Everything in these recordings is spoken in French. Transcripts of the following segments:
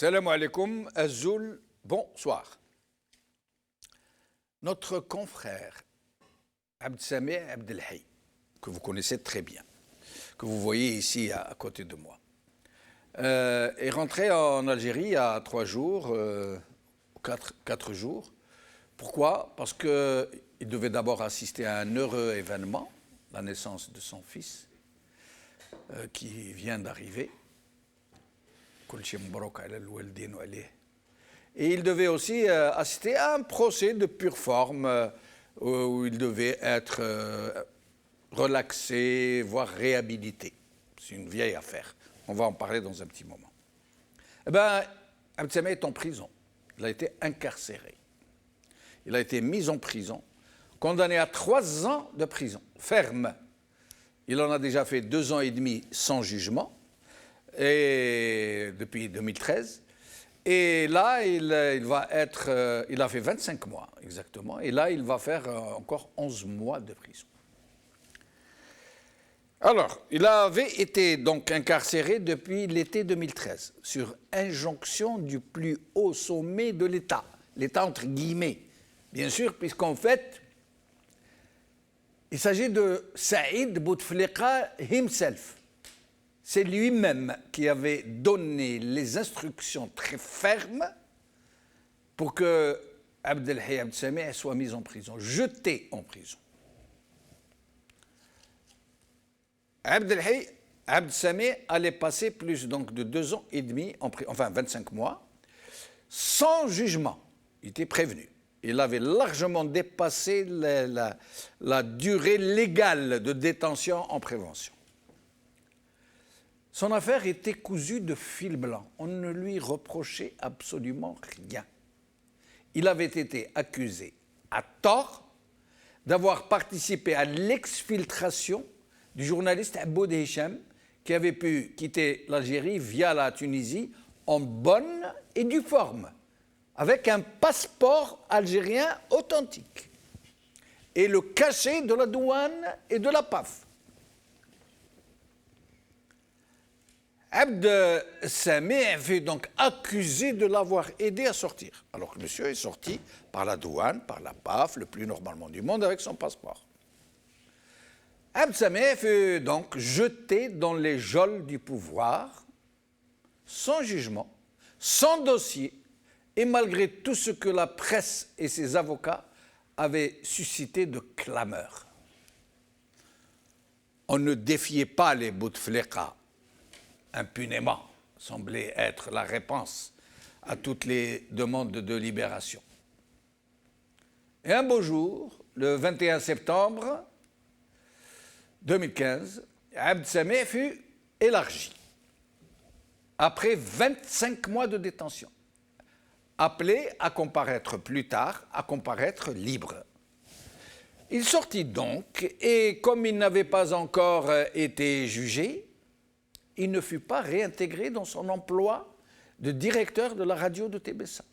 Salam alaikum, Azoul, bonsoir. Notre confrère Abdessameh Abdelhaye, que vous connaissez très bien, que vous voyez ici à côté de moi, est rentré en Algérie il y a 3 jours, 4 jours. Pourquoi? Parce qu'il devait d'abord assister à un heureux événement, la naissance de son fils, qui vient d'arriver. Et il devait aussi assister à un procès de pure forme où il devait être relaxé, voire réhabilité. C'est une vieille affaire. On va en parler dans un petit moment. Eh bien, Abdessameh est en prison. Il a été incarcéré. Il a été mis en prison, condamné à 3 ans de prison ferme. Il en a déjà fait 2 ans et demi sans jugement. Et depuis 2013. Et là, il a fait 25 mois exactement. Et là, il va faire encore 11 mois de prison. Alors, il avait été donc incarcéré depuis l'été 2013 sur injonction du plus haut sommet de l'État. L'État entre guillemets, bien sûr, puisqu'en fait, il s'agit de Saïd Bouteflika himself. C'est lui-même qui avait donné les instructions très fermes pour que Abdelhaye Abdessameh soit mis en prison, jeté en prison. Abdelhaye Abdessameh allait passer plus donc de 2 ans et demi, enfin 25 mois, sans jugement. Il était prévenu. Il avait largement dépassé la durée légale de détention en prévention. Son affaire était cousue de fil blanc. On ne lui reprochait absolument rien. Il avait été accusé, à tort, d'avoir participé à l'exfiltration du journaliste Aboud Hicham, qui avait pu quitter l'Algérie via la Tunisie en bonne et due forme, avec un passeport algérien authentique, et le cachet de la douane et de la PAF. Abdessameh fut donc accusé de l'avoir aidé à sortir, alors que monsieur est sorti par la douane, par la PAF, le plus normalement du monde, avec son passeport. Abdessameh fut donc jeté dans les geôles du pouvoir, sans jugement, sans dossier, et malgré tout ce que la presse et ses avocats avaient suscité de clameurs. On ne défiait pas les Bouteflika impunément, semblait être la réponse à toutes les demandes de libération. Et un beau jour, le 21 septembre 2015, Abdessameh fut élargi, après 25 mois de détention, appelé à comparaître plus tard, à comparaître libre. Il sortit donc, et comme il n'avait pas encore été jugé, il ne fut pas réintégré dans son emploi de directeur de la radio de Tébessa.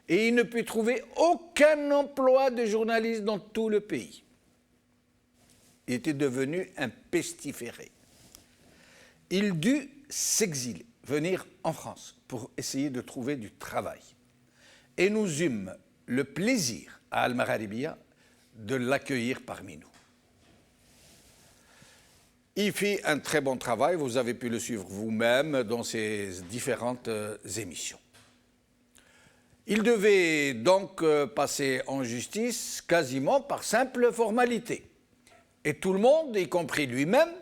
Et il ne put trouver aucun emploi de journaliste dans tout le pays. Il était devenu un pestiféré. Il dut s'exiler, venir en France pour essayer de trouver du travail. Et nous eûmes le plaisir à Al-Magharibia de l'accueillir parmi nous. Il fit un très bon travail, vous avez pu le suivre vous-même dans ses différentes émissions. Il devait donc passer en justice quasiment par simple formalité. Et tout le monde, y compris lui-même,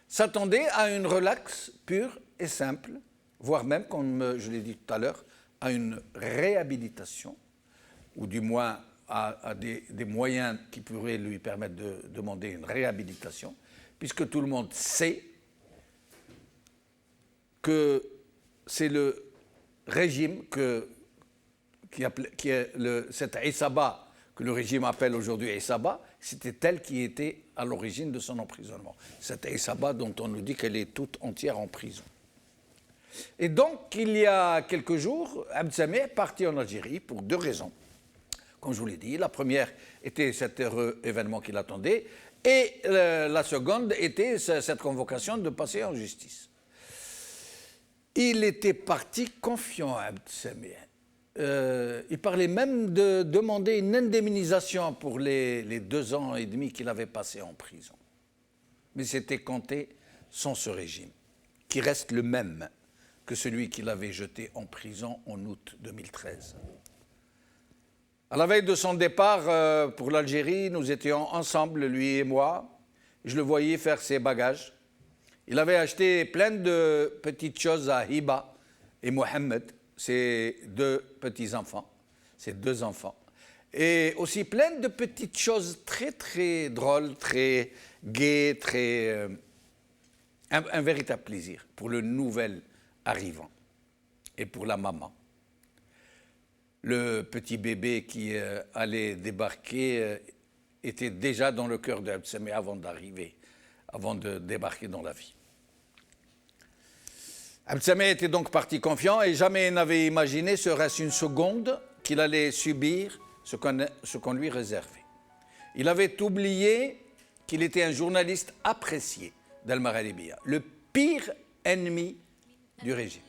s'attendait à une relaxe pure et simple, voire même, comme je l'ai dit tout à l'heure, à une réhabilitation, ou du moins à des moyens qui pourraient lui permettre de demander une réhabilitation, puisque tout le monde sait que c'est le régime cette Issaba, que le régime appelle aujourd'hui Issaba, c'était elle qui était à l'origine de son emprisonnement. Cette Issaba dont on nous dit qu'elle est toute entière en prison. Et donc, il y a quelques jours, Abdessameh est parti en Algérie pour 2 raisons. Comme je vous l'ai dit, la première était cet heureux événement qui l'attendait, et et, 2 la seconde était cette convocation de passer en justice. il était parti confiant, Abd Samih. Il parlait même de demander une indemnisation pour les 2 ans et demi qu'il avait passé en prison. Mais c'était compté sans ce régime, qui reste le même que celui qu'il avait jeté en prison en août 2013. À la veille de son départ pour l'Algérie, nous étions ensemble, lui et moi. Je le voyais faire ses bagages. Il avait acheté plein de petites choses à Hiba et Mohamed, ses 2 petits-enfants, ses 2 enfants. Et aussi plein de petites choses très, très drôles, très gaies, très... un véritable plaisir pour le nouvel arrivant et pour la maman. Le petit bébé qui allait débarquer était déjà dans le cœur d'Abd Samih avant d'arriver, avant de débarquer dans la vie. Abd Samih était donc parti confiant et jamais n'avait imaginé, serait-ce une seconde, qu'il allait subir ce qu'on lui réservait. Il avait oublié qu'il était un journaliste apprécié d'Al-Maghribiyya, le pire ennemi du régime.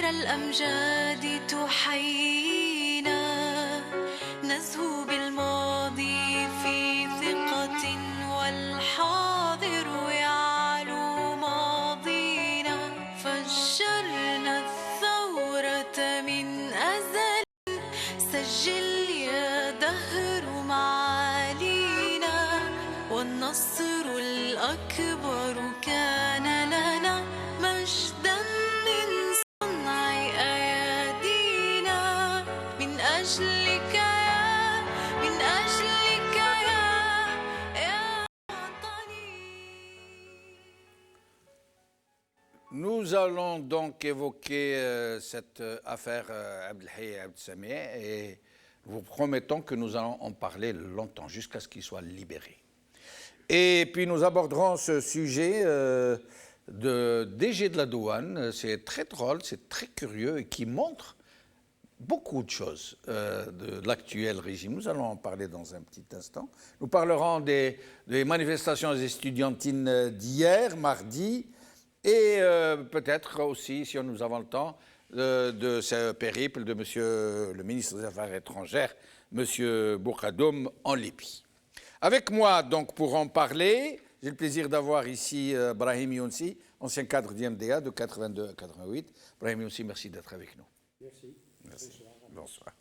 الأمجاد تحيينا نزهو بالماضي في ثقة والحاضر يعلو ماضينا فجرنا الثورة من أزل سجل يا دهر معالينا والنصر الأكبر كان لنا مجدا Nous allons donc évoquer cette affaire Abdelhaye et Abd Samih et vous promettons que nous allons en parler longtemps, jusqu'à ce qu'il soit libéré. Et puis nous aborderons ce sujet de DG de la douane. C'est très drôle, c'est très curieux et qui montre beaucoup de choses de l'actuel régime. Nous allons en parler dans un petit instant. Nous parlerons des manifestations estudiantines d'hier, mardi, et peut-être aussi, si nous avons le temps, de ce périple de monsieur le ministre des Affaires étrangères, M. Bourkadoum, en Libye. Avec moi, donc, pour en parler, j'ai le plaisir d'avoir ici Brahim Younsi, ancien cadre d'IMDA de 82 à 88. Brahim Younsi, merci d'être avec nous. Merci. Merci. Bonsoir.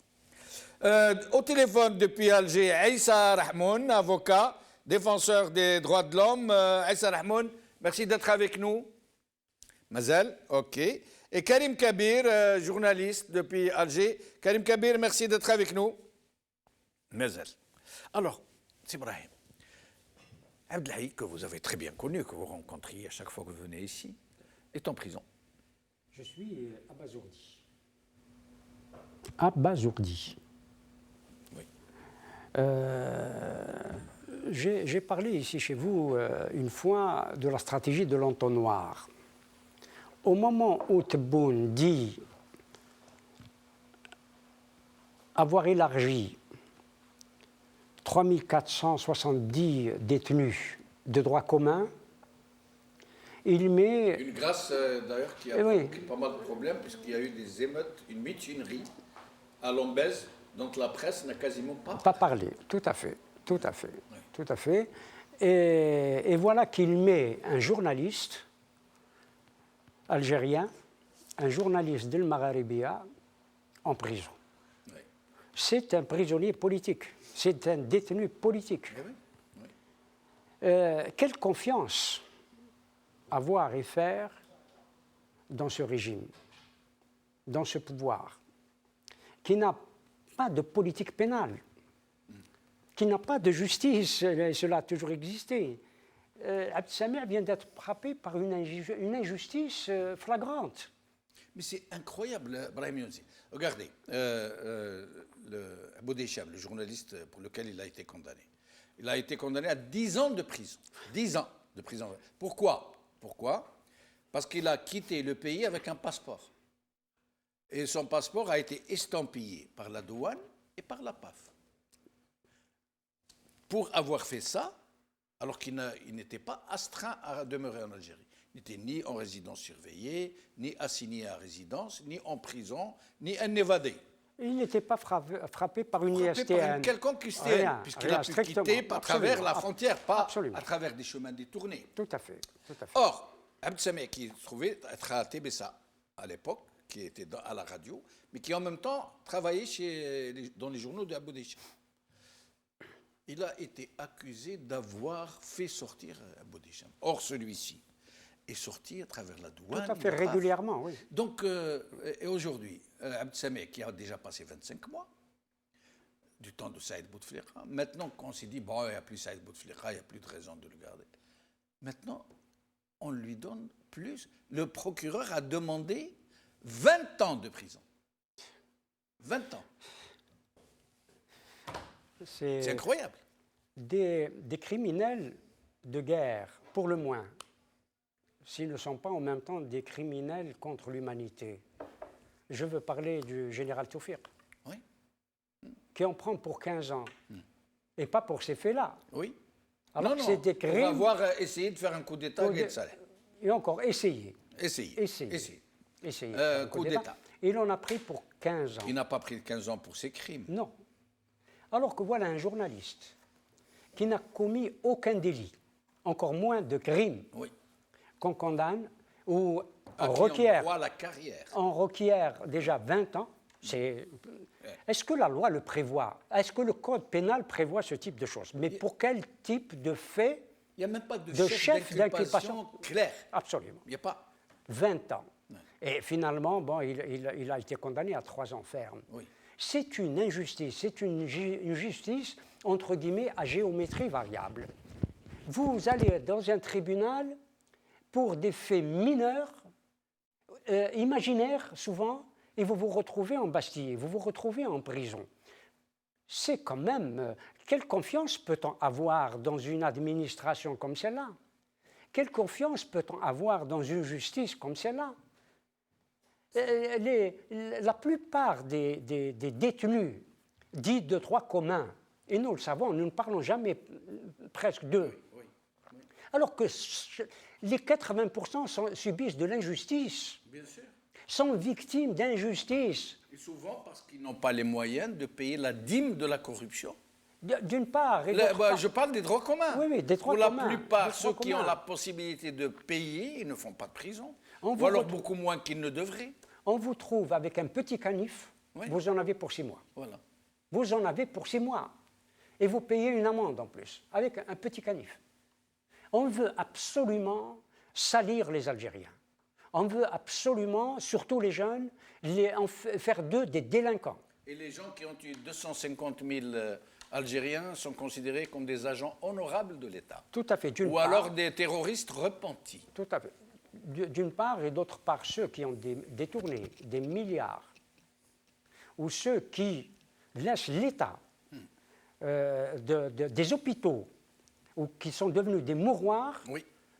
Au téléphone depuis Alger, Aïssa Rahmoun, avocat, défenseur des droits de l'homme. Aïssa Rahmoun, merci d'être avec nous. Mazel, ok. Et Karim Kabir, journaliste depuis Alger. Karim Kabir, merci d'être avec nous. Mazel. Alors, c'est Brahim. Abdelhaye, que vous avez très bien connu, que vous rencontriez à chaque fois que vous venez ici, est en prison. Je suis abasourdi. Abasourdi. Oui. J'ai parlé ici chez vous une fois de la stratégie de l'entonnoir. Au moment où Tebboune dit avoir élargi 3470 détenus de droit commun, il met... Une grâce d'ailleurs qui a provoqué pas mal de problèmes puisqu'il y a eu des émeutes, une mutinerie à Lombez dont la presse n'a quasiment pas parlé. Tout à fait, tout à fait, oui. Tout à fait. Et voilà qu'il met un journaliste algérien, un journaliste d'Al Maghribiyya en prison. Oui. C'est un prisonnier politique, c'est un détenu politique. Oui. Oui. Quelle confiance avoir et faire dans ce régime, dans ce pouvoir, qui n'a pas de politique pénale, qui n'a pas de justice. Cela a toujours existé. Abd Samih vient d'être frappé par une injustice flagrante. Mais c'est incroyable, Brahim Younsi. Regardez, Abou Descham, le journaliste pour lequel il a été condamné. Il a été condamné à 10 ans de prison. 10 ans de prison. Pourquoi? Parce qu'il a quitté le pays avec un passeport. Et son passeport a été estampillé par la douane et par la PAF. Pour avoir fait ça, alors qu'il n'était pas astreint à demeurer en Algérie. Il n'était ni en résidence surveillée, ni assigné à résidence, ni en prison, ni un évadé. Il n'était pas frappé par une ISTN. Frappé par une quelconque ISTN, puisqu'il a pu quitter à travers la frontière, pas à travers des chemins détournés. Tout à fait. Or, Abd Samih, qui se trouvait être à Tébessa à l'époque, qui était à la radio, mais qui en même temps travaillait dans les journaux de Abou Descham. Il a été accusé d'avoir fait sortir Abou Descham. Or, celui-ci est sorti à travers la douane. Tout à fait, régulièrement, oui. Donc, et aujourd'hui, Abd Samih, qui a déjà passé 25 mois, du temps de Saïd Bouteflika, maintenant qu'on s'est dit, bon, il n'y a plus Saïd Bouteflika, il n'y a plus de raison de le garder. Maintenant, on lui donne plus. Le procureur a demandé 20 ans de prison. 20 ans. C'est incroyable. Des criminels de guerre, pour le moins, s'ils ne sont pas en même temps des criminels contre l'humanité. Je veux parler du général Tawfiq, oui, qui en prend pour 15 ans, et pas pour ces faits-là. Oui. Alors que c'est des crimes... On va avoir essayé de faire un coup d'État à Guet Saleh. Et encore, essayer. Essayé. Coup d'État. Il en a pris pour 15 ans. Il n'a pas pris 15 ans pour ses crimes. Non. Alors que voilà un journaliste qui n'a commis aucun délit, encore moins de crime, oui, qu'on condamne ou on requiert déjà 20 ans. Est-ce que la loi le prévoit? Est-ce que le code pénal prévoit ce type de choses? Mais pour quel type de fait? Il n'y a même pas de chef d'inculpation clair. Absolument. Il n'y a pas. 20 ans. Et finalement, bon, il a été condamné à 3 ans ferme. Oui. C'est une injustice, c'est une justice, entre guillemets, à géométrie variable. Vous allez dans un tribunal pour des faits mineurs, imaginaires souvent, et vous vous retrouvez en Bastille, vous vous retrouvez en prison. C'est quand même... quelle confiance peut-on avoir dans une administration comme celle-là? Quelle confiance peut-on avoir dans une justice comme celle-là? La plupart des détenus dits de droit commun, et nous le savons, nous ne parlons jamais presque d'eux, alors que les 80% subissent de l'injustice, sont victimes d'injustice. Et souvent parce qu'ils n'ont pas les moyens de payer la dîme de la corruption. D'une part. Et je parle des droits communs. Oui, des droits communs. Pour la plupart, ceux qui ont la possibilité de payer, ils ne font pas de prison. Ou alors beaucoup moins qu'ils ne devraient. On vous trouve avec un petit canif, vous en avez pour 6 mois. Voilà. Vous en avez pour 6 mois. Et vous payez une amende en plus, avec un petit canif. On veut absolument salir les Algériens. On veut absolument, surtout les jeunes, faire d'eux des délinquants. Et les gens qui ont tué 250 000 Algériens sont considérés comme des agents honorables de l'État. Tout à fait. Ou alors des terroristes repentis. Tout à fait. D'une part, et d'autre part, ceux qui ont détourné des milliards, ou ceux qui laissent l'État des hôpitaux, ou qui sont devenus des mouroirs,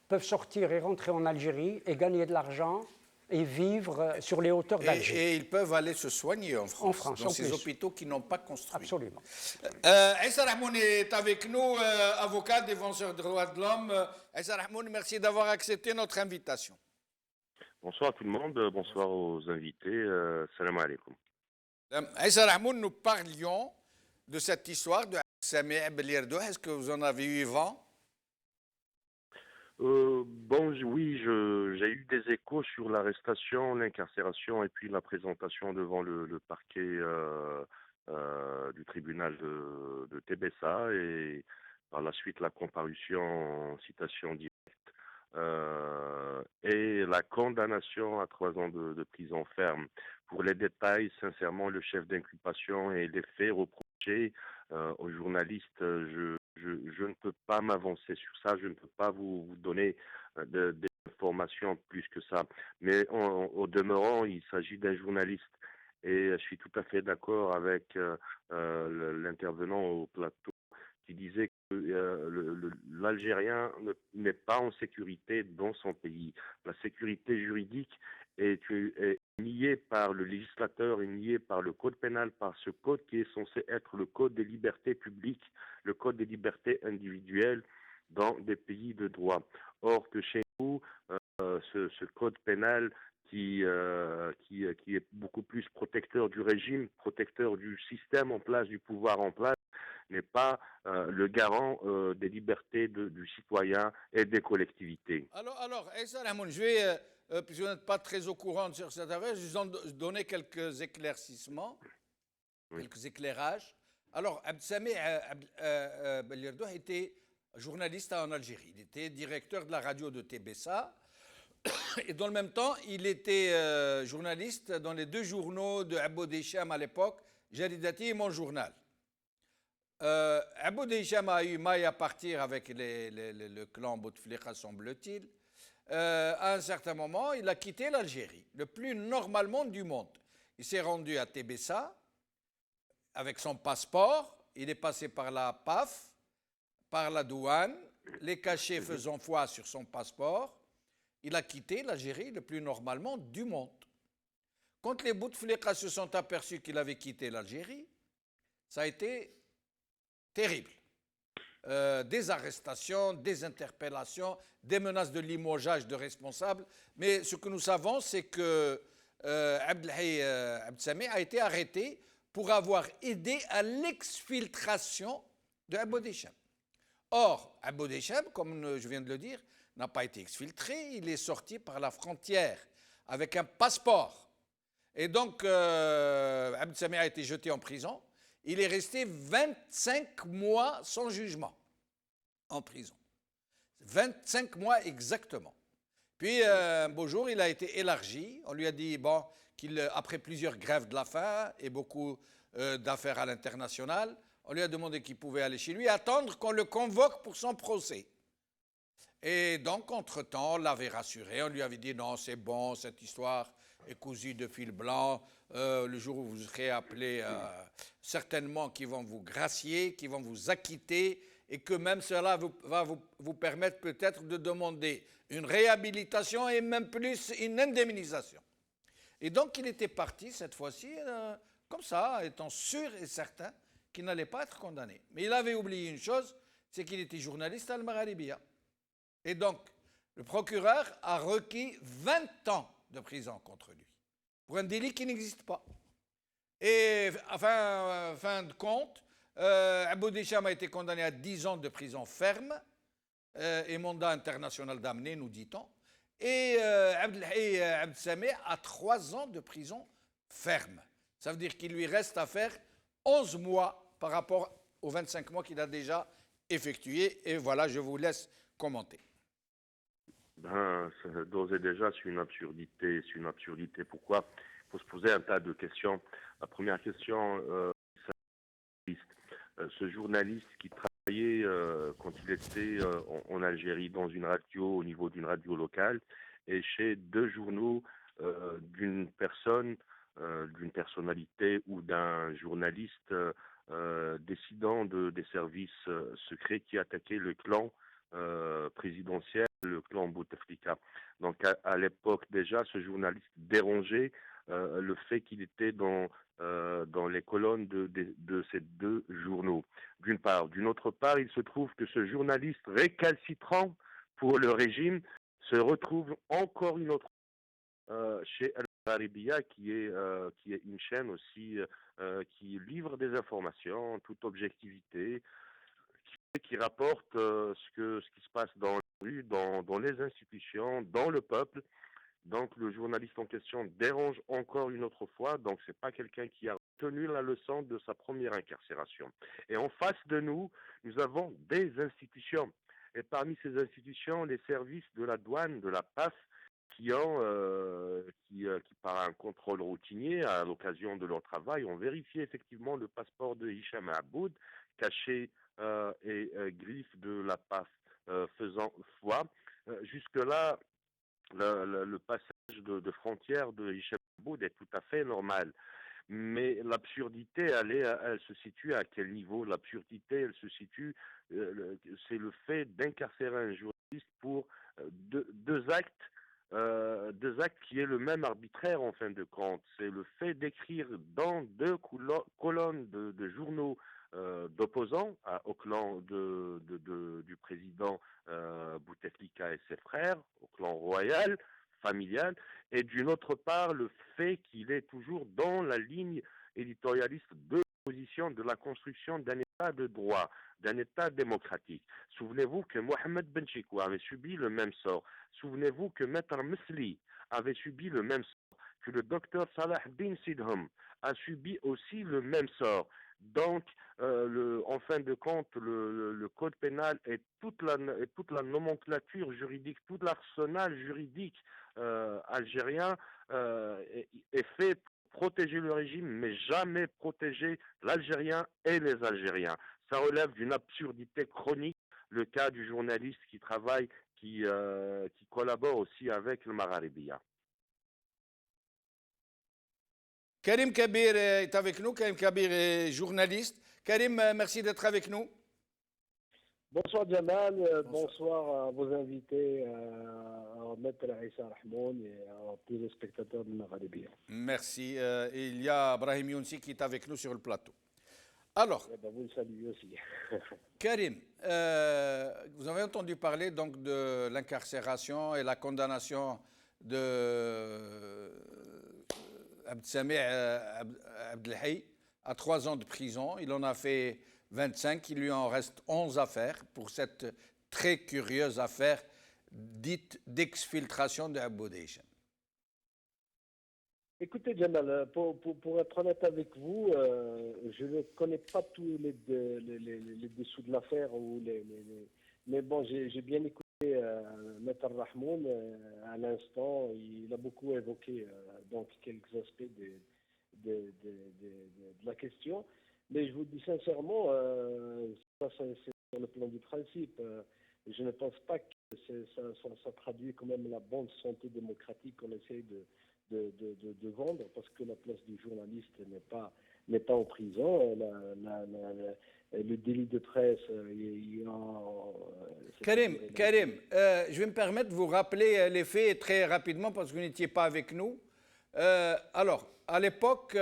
peuvent sortir et rentrer en Algérie et gagner de l'argent et vivre sur les hauteurs d'Alger. Et ils peuvent aller se soigner en France dans ces hôpitaux qui n'ont pas construit. Absolument. Issa Rahmoun est avec nous, avocat, défenseur des droits de l'homme. Issa Rahmoun, merci d'avoir accepté notre invitation. Bonsoir à tout le monde, bonsoir aux invités. Salam alaikum. Issa Rahmoun, nous parlions de cette histoire de Samih Belirdo. Est-ce que vous en avez eu vent? Oui, j'ai eu des échos sur l'arrestation, l'incarcération et puis la présentation devant le parquet du tribunal de Tébessa et par la suite la comparution en citation directe et la condamnation à 3 ans de prison ferme. Pour les détails, sincèrement, le chef d'inculpation et les faits reprochés aux journalistes, je ne peux pas m'avancer sur ça, je ne peux pas vous donner des informations plus que ça. Mais au demeurant, il s'agit d'un journaliste. Et je suis tout à fait d'accord avec l'intervenant au plateau qui disait que l'Algérien n'est pas en sécurité dans son pays. La sécurité juridique est niée par le législateur, est niée par le code pénal, par ce code qui est censé être le code des libertés publiques, le code des libertés individuelles dans des pays de droit. Or que chez nous, ce code pénal qui est beaucoup plus protecteur du régime, protecteur du système en place, du pouvoir en place, n'est pas le garant des libertés du citoyen et des collectivités. Alors Issa Rahmoun, je vais, puisque vous n'êtes pas très au courant sur cette affaire, je vais vous donner quelques éclaircissements, Oui. quelques éclairages. Alors, Abdessamih Belirdouh était journaliste en Algérie. Il était directeur de la radio de TBSA. Et dans le même temps, il était journaliste dans les 2 journaux de Aboud Hicham à l'époque, Jaridati et Mon Journal. Aboud Hicham a eu maille à partir avec le clan Bouteflika, semble-t-il. À un certain moment, il a quitté l'Algérie, le plus normalement du monde. Il s'est rendu à TBSA avec son passeport. Il est passé par la PAF, par la douane, les cachets faisant foi sur son passeport. Il a quitté l'Algérie le plus normalement du monde. Quand les Bouteflika se sont aperçus qu'il avait quitté l'Algérie, ça a été terrible. Des arrestations, des interpellations, des menaces de limogeage de responsables. Mais ce que nous savons, c'est que Abdessamih a été arrêté pour avoir aidé à l'exfiltration de Aboud Hicham. Or, Aboud Hicham, comme je viens de le dire, n'a pas été exfiltré, il est sorti par la frontière avec un passeport. Et donc, Abdessamih a été jeté en prison. Il est resté 25 mois sans jugement en prison. 25 mois exactement. Puis, un beau jour, il a été élargi. On lui a dit, bon, qu'après plusieurs grèves de la faim et beaucoup d'affaires à l'international, on lui a demandé qu'il pouvait aller chez lui et attendre qu'on le convoque pour son procès. Et donc, entre-temps, on l'avait rassuré, on lui avait dit non, c'est bon, cette histoire est cousue de fil blanc. Le jour où vous serez appelé, certainement qu'ils vont vous gracier, qu'ils vont vous acquitter, et que même cela va vous permettre peut-être de demander une réhabilitation et même plus une indemnisation. Et donc, il était parti cette fois-ci, comme ça, étant sûr et certain qu'il n'allait pas être condamné. Mais il avait oublié une chose, c'est qu'il était journaliste à Al-Magharibia. Et donc, le procureur a requis 20 ans de prison contre lui, pour un délit qui n'existe pas. Et enfin, fin de compte, Aboud Hicham a été condamné à 10 ans de prison ferme et mandat international d'amener, nous dit-on. Et Abdessamih a 3 ans de prison ferme. Ça veut dire qu'il lui reste à faire 11 mois par rapport aux 25 mois qu'il a déjà effectués. Et voilà, je vous laisse commenter. D'ores et déjà, c'est une absurdité. C'est une absurdité. Pourquoi? Il faut se poser un tas de questions. La première question, ce journaliste qui travaillait quand il était en Algérie dans une radio, au niveau d'une radio locale, et chez 2 journaux d'une personne, d'une personnalité ou d'un journaliste décidant des services secrets qui attaquaient le clan présidentiel, le clan Bouteflika. Donc à l'époque déjà, ce journaliste dérangeait le fait qu'il était dans les colonnes de ces 2 journaux, d'une part. D'une autre part, il se trouve que ce journaliste récalcitrant pour le régime se retrouve encore une autre chez Al-Magharibia, qui est une chaîne aussi qui livre des informations en toute objectivité, qui rapporte ce qui se passe dans la rue, dans les institutions, dans le peuple. Donc le journaliste en question dérange encore une autre fois, donc c'est pas quelqu'un qui a retenu la leçon de sa première incarcération. Et en face de nous, nous avons des institutions. Et parmi ces institutions, les services de la douane, de la PAF, qui, par un contrôle routinier, à l'occasion de leur travail, ont vérifié effectivement le passeport de Hicham Aboud, caché et griffe de la PAF faisant foi. Jusque-là, le passage de frontière de Hicham Aboud est tout à fait normal. Mais l'absurdité, elle se situe à quel niveau? L'absurdité, elle se situe, c'est le fait d'incarcérer un journaliste pour deux actes qui est le même arbitraire en fin de compte. C'est le fait d'écrire dans deux colonnes de journaux d'opposants au clan du président Bouteflika et ses frères, au clan royal, familial, et d'une autre part le fait qu'il est toujours dans la ligne éditorialiste de l'opposition de la construction d'un État de droit, d'un État démocratique. Souvenez-vous que Mohamed Benchikou avait subi le même sort. Souvenez-vous que Maître Mesli avait subi le même sort, que le docteur Salah bin Sidhom a subi aussi le même sort. Donc, en fin de compte, le code pénal et toute la nomenclature juridique, tout l'arsenal juridique algérien est fait pour protéger le régime, mais jamais protéger l'Algérien et les Algériens. Ça relève d'une absurdité chronique, le cas du journaliste qui travaille, qui collabore aussi avec le Magharibiya. Karim Kabir est avec nous. Karim Kabir est journaliste. Karim, merci d'être avec nous. Bonsoir Jamal, bonsoir à vos invités, à Maître Issa Rahmoun et à tous les spectateurs de Magharibiya. Merci. Il y a Brahim Younsi qui est avec nous sur le plateau. Alors, vous le saluez aussi. Karim, vous avez entendu parler donc de l'incarcération et la condamnation de Abdessamih Abdelhaye à 3 ans de prison. Il en a fait 25, il lui en reste 11 à faire pour cette très curieuse affaire dite d'exfiltration de Aboud Hicham. Écoutez Jamal, pour être honnête avec vous, je ne connais pas tous les dessous de l'affaire, mais bon, j'ai bien écouté Maître Rahmoun à l'instant. Il a beaucoup évoqué donc quelques aspects de la question. Mais je vous dis sincèrement, ça c'est sur le plan du principe. Je ne pense pas que ça traduit quand même la bonne santé démocratique qu'on essaie de vendre, parce que la place du journaliste n'est pas en prison. Le délit de presse, Karim, je vais me permettre de vous rappeler les faits très rapidement parce que vous n'étiez pas avec nous. Alors, à l'époque,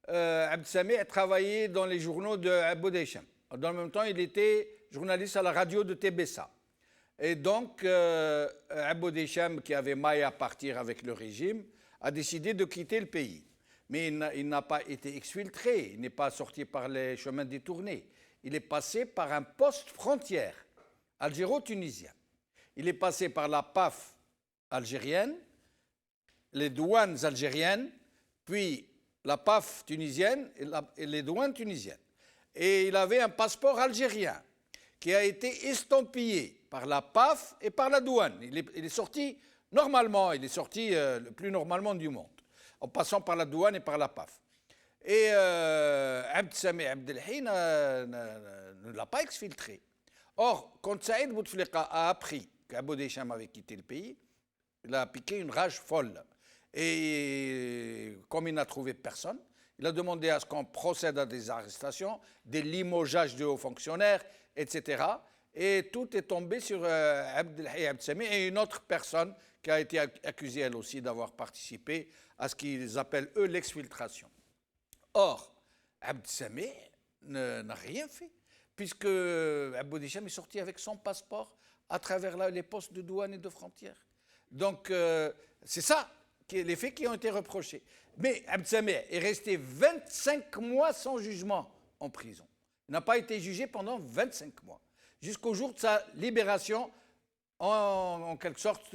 Abdessamih a travaillé dans les journaux de Aboud Hicham. Dans le même temps, il était journaliste à la radio de Tébessa. Et donc, Aboud Hicham, qui avait maille à partir avec le régime, a décidé de quitter le pays. Mais il n'a pas été exfiltré, il n'est pas sorti par les chemins détournés. Il est passé par un poste frontière algéro-tunisien. Il est passé par la PAF algérienne, les douanes algériennes, puis la PAF tunisienne et les douanes tunisiennes. Et il avait un passeport algérien qui a été estampillé par la PAF et par la douane. Il est sorti normalement, il est sorti le plus normalement du monde, en passant par la douane et par la PAF. Et Abdessamih Abdelhaye ne l'a pas exfiltré. Or, quand Saïd Bouteflika a appris qu'Aboud Hicham avait quitté le pays, il a piqué une rage folle. Et comme il n'a trouvé personne, il a demandé à ce qu'on procède à des arrestations, des limogeages de hauts fonctionnaires, etc. Et tout est tombé sur Abdelhaye Abdessamih et une autre personne qui a été accusée elle aussi d'avoir participé à ce qu'ils appellent eux l'exfiltration. Or, Abdessamih n'a rien fait, puisque Aboud Hicham est sorti avec son passeport à travers les postes de douane et de frontières. Donc, c'est ça, les faits qui ont été reprochés. Mais Abdessamih est resté 25 mois sans jugement en prison. Il n'a pas été jugé pendant 25 mois, jusqu'au jour de sa libération, en quelque sorte,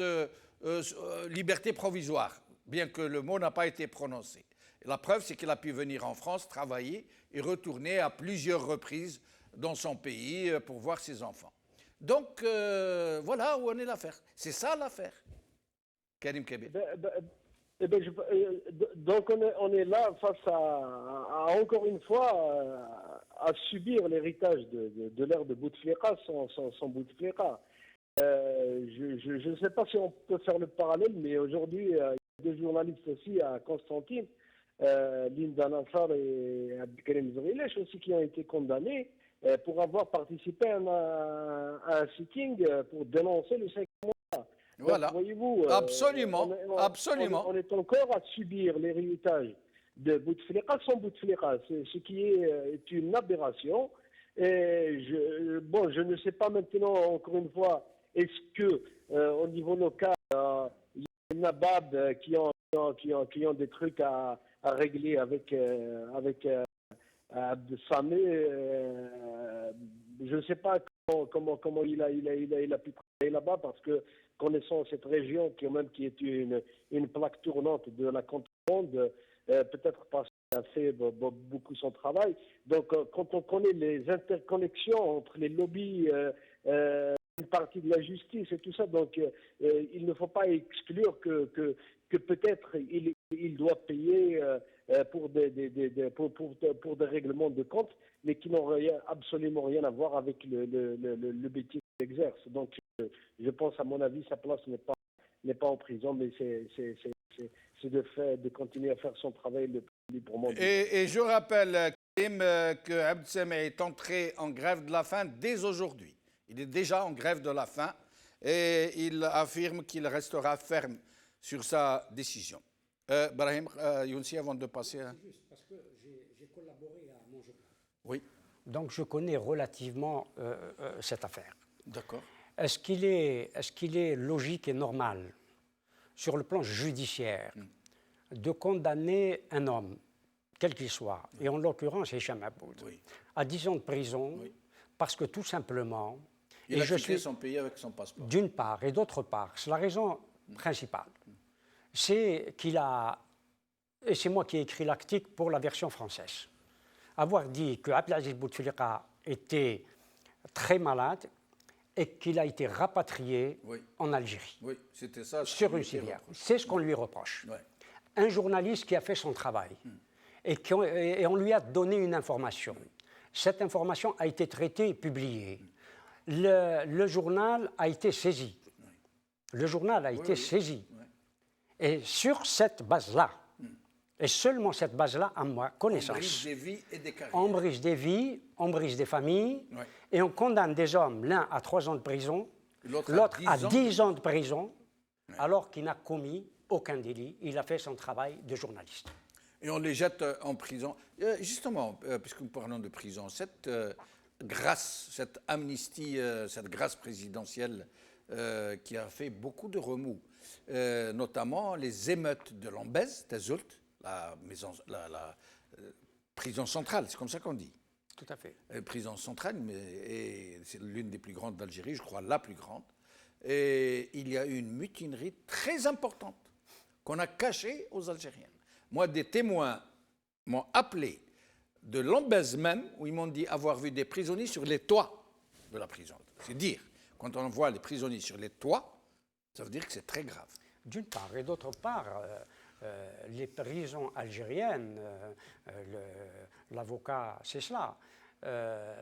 liberté provisoire, bien que le mot n'a pas été prononcé. Et la preuve, c'est qu'il a pu venir en France, travailler et retourner à plusieurs reprises dans son pays pour voir ses enfants. Donc, voilà où en est l'affaire. C'est ça l'affaire. Karim Kebir. Donc on est là face à encore une fois à subir l'héritage de l'ère de Bouteflika sans Bouteflika. Je ne sais pas si on peut faire le parallèle, mais aujourd'hui, il y a deux journalistes aussi à Constantine, Linda Nassar et Abdelkarim Zerilesh aussi, qui ont été condamnés pour avoir participé à un sitting pour dénoncer le 5 mois. Voilà. Voyez-vous, Absolument, absolument. On est encore à subir l'héritage de Bouteflika sans Bouteflika, ce qui est une aberration. Et je ne sais pas maintenant, encore une fois, est-ce que au niveau local, il y a des nababs qui ont des trucs à régler avec Abdesamé. Je ne sais pas comment il a pu travailler là-bas, parce que connaissant cette région qui est une plaque tournante de la contrebande, peut-être parce qu'il a fait beaucoup son travail. Donc quand on connaît les interconnexions entre les lobbies, une partie de la justice et tout ça, donc il ne faut pas exclure que peut-être il doit payer pour des règlements de compte, mais qui n'ont absolument rien à voir avec le métier qu'il exerce. Donc je pense, à mon avis, sa place n'est pas en prison, mais c'est de continuer à faire son travail le plus librement. Et je rappelle, Karim, que Abdessamé est entré en grève de la faim dès aujourd'hui. Il est déjà en grève de la faim et il affirme qu'il restera ferme sur sa décision. Brahim Younsi, avant de passer à... C'est juste parce que j'ai collaboré à mon journal. Oui. Donc je connais relativement cette affaire. D'accord. Est-ce qu'il est logique et normal, sur le plan judiciaire, de condamner un homme, quel qu'il soit, et en l'occurrence Hicham Aboud, à 10 ans de prison, parce que tout simplement... Il a quitté son pays avec son passeport. D'une part, et d'autre part, c'est la raison principale. C'est qu'il a, et c'est moi qui ai écrit l'article pour la version française, avoir dit que Abdelaziz Bouteflika était très malade et qu'il a été rapatrié en Algérie. Oui, c'était ça. Sur une civière. C'est ce qu'on lui reproche. Ouais. Un journaliste qui a fait son travail et on lui a donné une information. Cette information a été traitée et publiée. Le journal a été saisi. Le journal a été saisi. Et sur cette base-là, et seulement cette base-là, à ma connaissance, on brise des vies et des carrières. On brise des vies, on brise des familles, et on condamne des hommes, l'un à 3 ans de prison, l'autre à 10 ans de prison, alors qu'il n'a commis aucun délit. Il a fait son travail de journaliste. Et on les jette en prison. Justement, puisque nous parlons de prison, cette grâce, cette amnistie, cette grâce présidentielle qui a fait beaucoup de remous, notamment les émeutes de Lambez, Tazult, la prison centrale, c'est comme ça qu'on dit. Tout à fait. Prison centrale, et c'est l'une des plus grandes d'Algérie, je crois la plus grande. Et il y a eu une mutinerie très importante qu'on a cachée aux Algériens. Moi, des témoins m'ont appelé de Lambez même, où ils m'ont dit avoir vu des prisonniers sur les toits de la prison. C'est dire, quand on voit les prisonniers sur les toits, ça veut dire que c'est très grave. D'une part, et d'autre part, les prisons algériennes, l'avocat, c'est cela,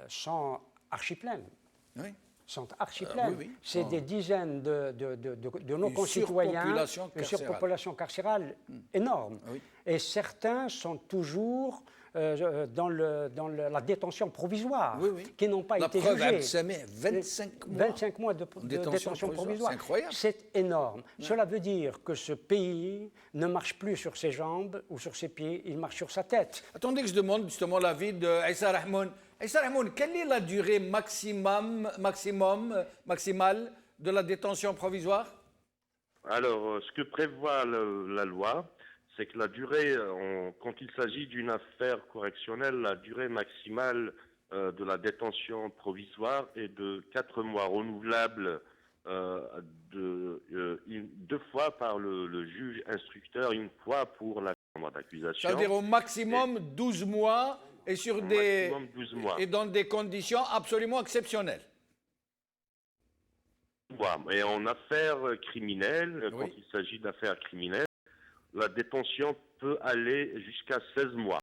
sont archi-pleines. Oui. Sont archi-pleines. C'est des dizaines de nos une concitoyens, une surpopulation carcérale énorme. Et certains sont toujours dans la détention provisoire, qui n'ont pas été jugés. 25 mois de détention provisoire. C'est incroyable. C'est énorme. Cela veut dire que ce pays ne marche plus sur ses jambes ou sur ses pieds, il marche sur sa tête. Attendez que je demande justement l'avis d'Aïssa Rahmoun. Aïssa Rahmoun, quelle est la durée maximale de la détention provisoire? Alors, ce que prévoit la loi, c'est que la durée, quand il s'agit d'une affaire correctionnelle, la durée maximale de la détention provisoire est de 4 mois, renouvelable 2 fois par le juge instructeur, 1 fois pour la chambre d'accusation. C'est-à-dire au maximum 12 mois et, maximum 12 mois. Et dans des conditions absolument exceptionnelles. mois. Et en affaires criminelles, Oui. quand il s'agit d'affaires criminelles, la détention peut aller jusqu'à 16 mois.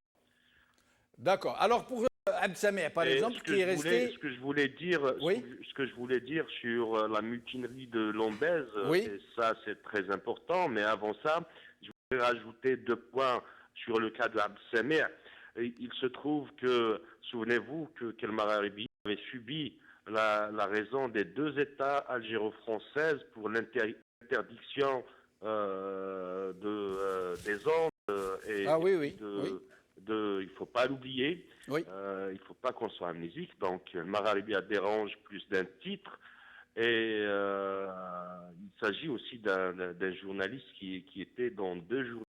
D'accord. Alors pour Abd Sameh, par Et exemple, qui est resté... ce que je voulais dire, Oui. ce que je voulais dire sur la mutinerie de Lombez, Oui. et ça c'est très important, mais avant ça, je voulais rajouter 2 points sur le cas de Abd Sameh. Il se trouve que, souvenez-vous que Kelmar Aribi avait subi la raison des 2 États algéro-françaises pour l'interdiction des ondes Ah oui, oui, il ne faut pas l'oublier. oui. Il ne faut pas qu'on soit amnésique. Donc, Maralibi a dérange plus d'un titre. Et il s'agit aussi d'un journaliste qui était dans 2 journaux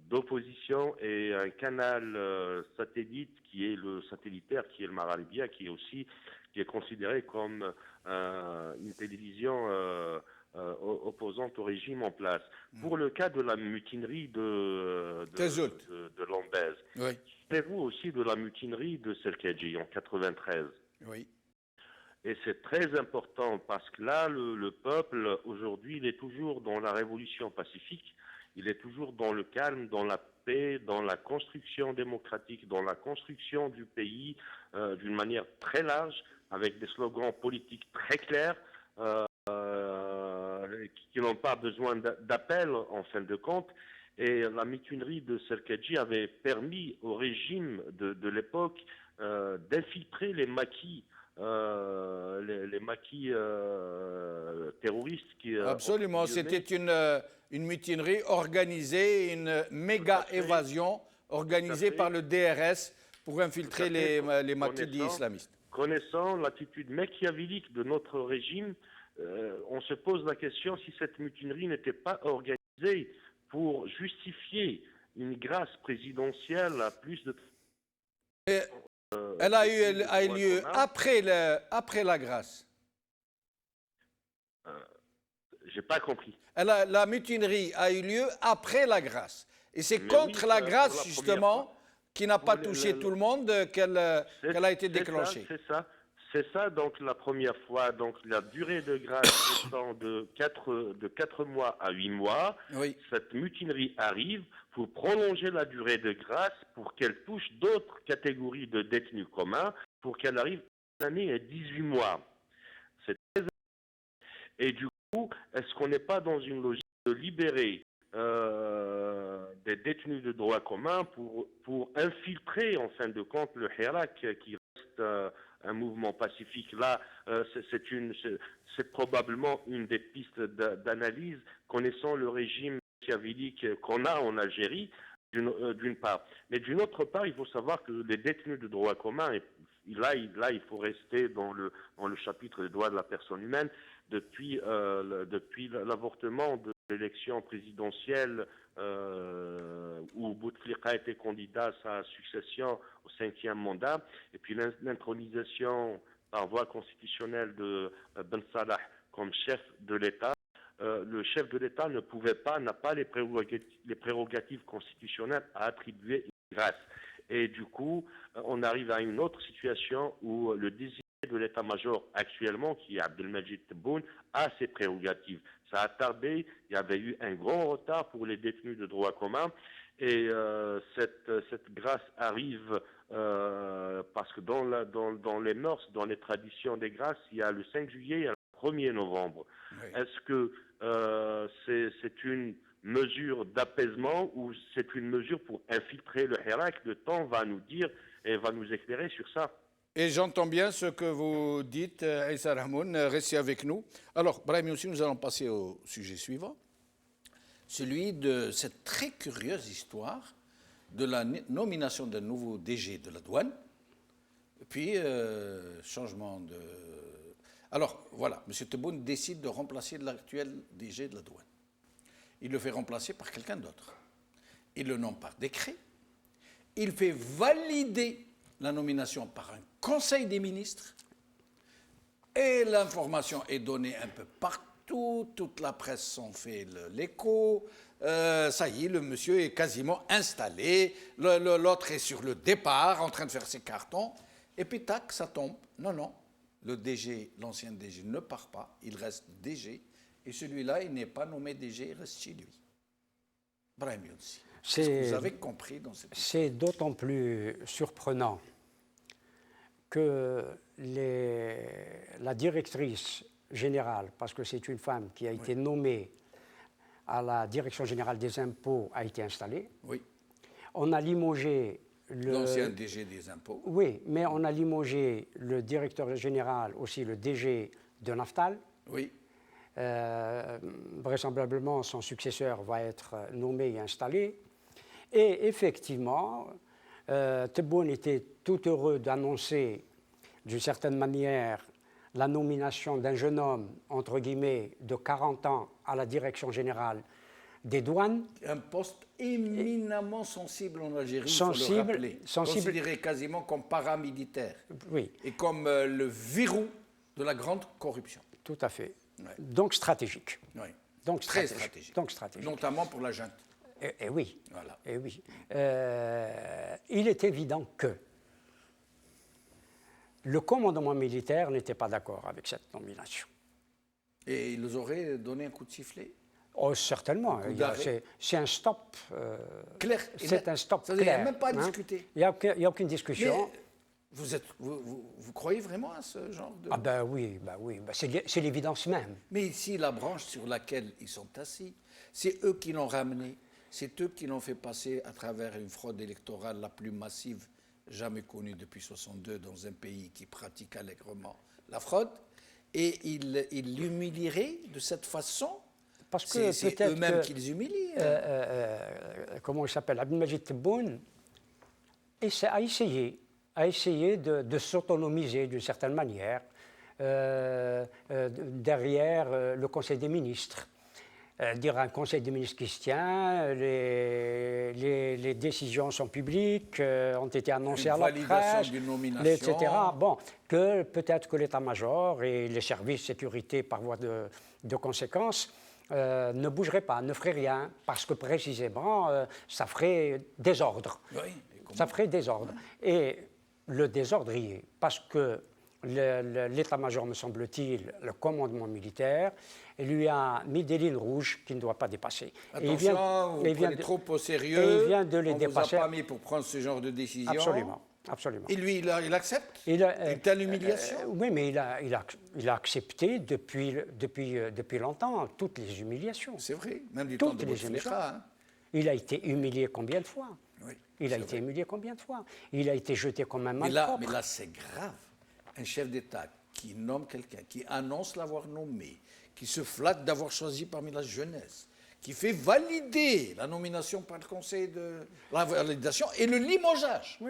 d'opposition et un canal satellite qui est le satellitaire, qui est le Maralibia, qui est considéré comme une télévision opposante au régime en place. Pour le cas de la mutinerie de Lombez, Oui. souvenez-vous aussi de la mutinerie de Selkedji en 93. Oui. Et c'est très important parce que là, le peuple, aujourd'hui, il est toujours dans la révolution pacifique, il est toujours dans le calme, dans la paix, dans la construction démocratique, dans la construction du pays d'une manière très large, avec des slogans politiques très clairs, qui n'ont pas besoin d'appel en fin de compte. Et la mutinerie de Selkedji avait permis au régime de l'époque d'infiltrer les maquis terroristes qui... Absolument, c'était une mutinerie organisée, une méga évasion organisée par le DRS pour infiltrer les maquis islamistes. Connaissant l'attitude machiavélique de notre régime, on se pose la question si cette mutinerie n'était pas organisée pour justifier une grâce présidentielle à plus de... Elle a eu lieu après la grâce. J'ai pas compris. La mutinerie a eu lieu après la grâce. Et c'est contre la grâce, justement, qui n'a pas touché tout le monde, qu'elle a été déclenchée. C'est ça, donc la première fois, donc la durée de grâce étant de 4 mois à 8 mois, oui. Cette mutinerie arrive pour prolonger la durée de grâce pour qu'elle touche d'autres catégories de détenus communs, pour qu'elle arrive une année et 18 mois. C'est très... Et du coup, est-ce qu'on n'est pas dans une logique de libérer des détenus de droit commun pour infiltrer, en fin de compte, le Hirak qui reste... un mouvement pacifique. Là, c'est probablement une des pistes d'analyse, connaissant le régime machiavélique qu'on a en Algérie, d'une part. Mais d'une autre part, il faut savoir que les détenus de droit commun, là, il faut rester dans le chapitre des droits de la personne humaine, depuis l'avortement de l'élection présidentielle où Bouteflika était candidat à sa succession au 5e mandat, et puis l'intronisation par voie constitutionnelle de Ben Salah comme chef de l'État. Le chef de l'État n'a pas les prérogatives constitutionnelles à attribuer une grâce. Et du coup, on arrive à une autre situation où le désigné de l'état-major actuellement, qui est Abdelmajid Tebboune, a ses prérogatives. Ça a tardé, il y avait eu un grand retard pour les détenus de droit commun, et cette grâce arrive parce que dans les mœurs, dans les traditions des grâces, il y a le 5 juillet et le 1er novembre. Oui. Est-ce que c'est une mesure d'apaisement ou c'est une mesure pour infiltrer le Hirak? Le temps va nous dire et va nous éclairer sur ça. Et j'entends bien ce que vous dites, Issa Rahmoun, restez avec nous. Alors, Brahim aussi, nous allons passer au sujet suivant, celui de cette très curieuse histoire de la nomination d'un nouveau DG de la douane, et puis changement de... Alors, voilà, M. Tebboune décide de remplacer l'actuel DG de la douane. Il le fait remplacer par quelqu'un d'autre. Il le nomme par décret. Il fait valider la nomination par un conseil des ministres et l'information est donnée un peu partout, toute la presse s'en fait l'écho, ça y est, le monsieur est quasiment installé, l'autre est sur le départ en train de faire ses cartons et puis tac, ça tombe. Non, le DG, l'ancien DG, ne part pas, il reste DG, et celui-là, il n'est pas nommé DG, il reste chez lui. Brahim Younsi. Qu'est-ce que vous avez compris dans cette histoire? C'est d'autant plus surprenant que la directrice générale, parce que c'est une femme qui a été nommée à la direction générale des impôts, a été installée. Oui. On a limogé l'ancien DG des impôts. Oui, mais on a limogé le directeur général, aussi le DG de Naftal. Oui. Vraisemblablement, son successeur va être nommé et installé. Et effectivement, Tebboune était tout heureux d'annoncer, d'une certaine manière, la nomination d'un jeune homme, entre guillemets, de 40 ans à la direction générale des douanes. Un poste éminemment sensible en Algérie, il faut le rappeler. Considéré quasiment comme paramilitaire. Oui. Et comme le verrou de la grande corruption. Tout à fait. Ouais. Donc stratégique. Oui. Donc très stratégique. Donc stratégique. Notamment pour la junte. Et oui. Voilà. Et oui. Il est évident que le commandement militaire n'était pas d'accord avec cette nomination. Et ils auraient donné un coup de sifflet? Oh, certainement. C'est un stop. Clair. C'est un stop clair. Il n'y a même pas à discuter. Il n'y a aucune discussion. Mais vous croyez vraiment à ce genre de... Ah ben oui. C'est l'évidence même. Mais ici, la branche sur laquelle ils sont assis, c'est eux qui l'ont ramené. C'est eux qui l'ont fait passer à travers une fraude électorale la plus massive jamais connue depuis 1962 dans un pays qui pratique allègrement la fraude. Et ils l'humilieraient de cette façon. Parce que c'est eux-mêmes qui les humilient. Comment il s'appelle, Abdelmajid Tebboune a essayé de s'autonomiser d'une certaine manière derrière le Conseil des ministres. Dire un Conseil des ministres qui se tient, les décisions sont publiques, ont été annoncées à la presse, etc. Bon, que peut-être que l'état-major et les services de sécurité par voie de conséquence ne bougeraient pas, ne feraient rien, parce que précisément, ça ferait désordre. Oui, ça ferait désordre. Et le désordre y est, parce que l'état-major, me semble-t-il, le commandement militaire, lui a mis des lignes rouges qu'il ne doit pas dépasser. Attention, vous prenez trop au sérieux, il vient de les dépasser. On ne vous a pas mis pour prendre ce genre de décision. Absolument. Absolument. Et lui, il accepte une telle humiliation? Oui, mais il a accepté depuis longtemps toutes les humiliations. C'est vrai, même du temps de Bouteflika. Il a été humilié combien de fois? Oui, il a été humilié combien de fois? Il a été jeté comme un malpropre. Mais là, c'est grave. Un chef d'État qui nomme quelqu'un, qui annonce l'avoir nommé, qui se flatte d'avoir choisi parmi la jeunesse, qui fait valider la nomination par le Conseil de la validation et le limogeage,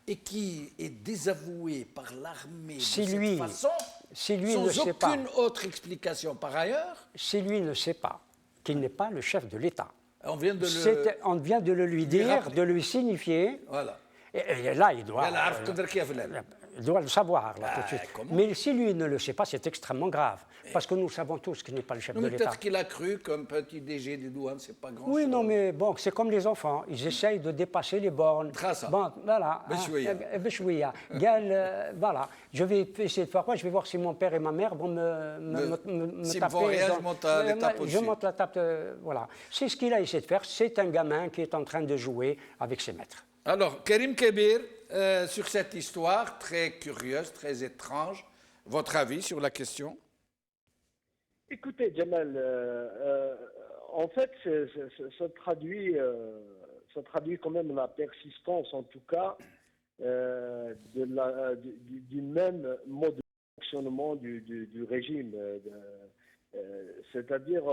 et qui est désavoué par l'armée de cette façon, sans aucune autre explication par ailleurs. Si lui ne sait pas qu'il n'est pas le chef de l'État, on vient de le lui dire, de lui signifier. Voilà. Et là, il doit le savoir, là, tout de suite. Mais si lui ne le sait pas, c'est extrêmement grave. Parce que nous savons tous qu'il n'est pas le chef de l'État. Peut-être qu'il a cru comme petit DG des douanes, c'est pas grand-chose. Oui, non, mais bon, c'est comme les enfants. Ils essayent de dépasser les bornes. Bon, voilà. Voilà. Je vais essayer de faire quoi? Je vais voir si mon père et ma mère vont me taper. Vont rien, je monte la tape au-dessus. Je monte la tape, voilà. C'est ce qu'il a essayé de faire. C'est un gamin qui est en train de jouer avec ses maîtres. Alors, Karim Kebir, sur cette histoire très curieuse, très étrange, votre avis sur la question? Écoutez, Jamal, en fait, ça traduit quand même la persistance, en tout cas, du même mode de fonctionnement du régime. C'est-à-dire,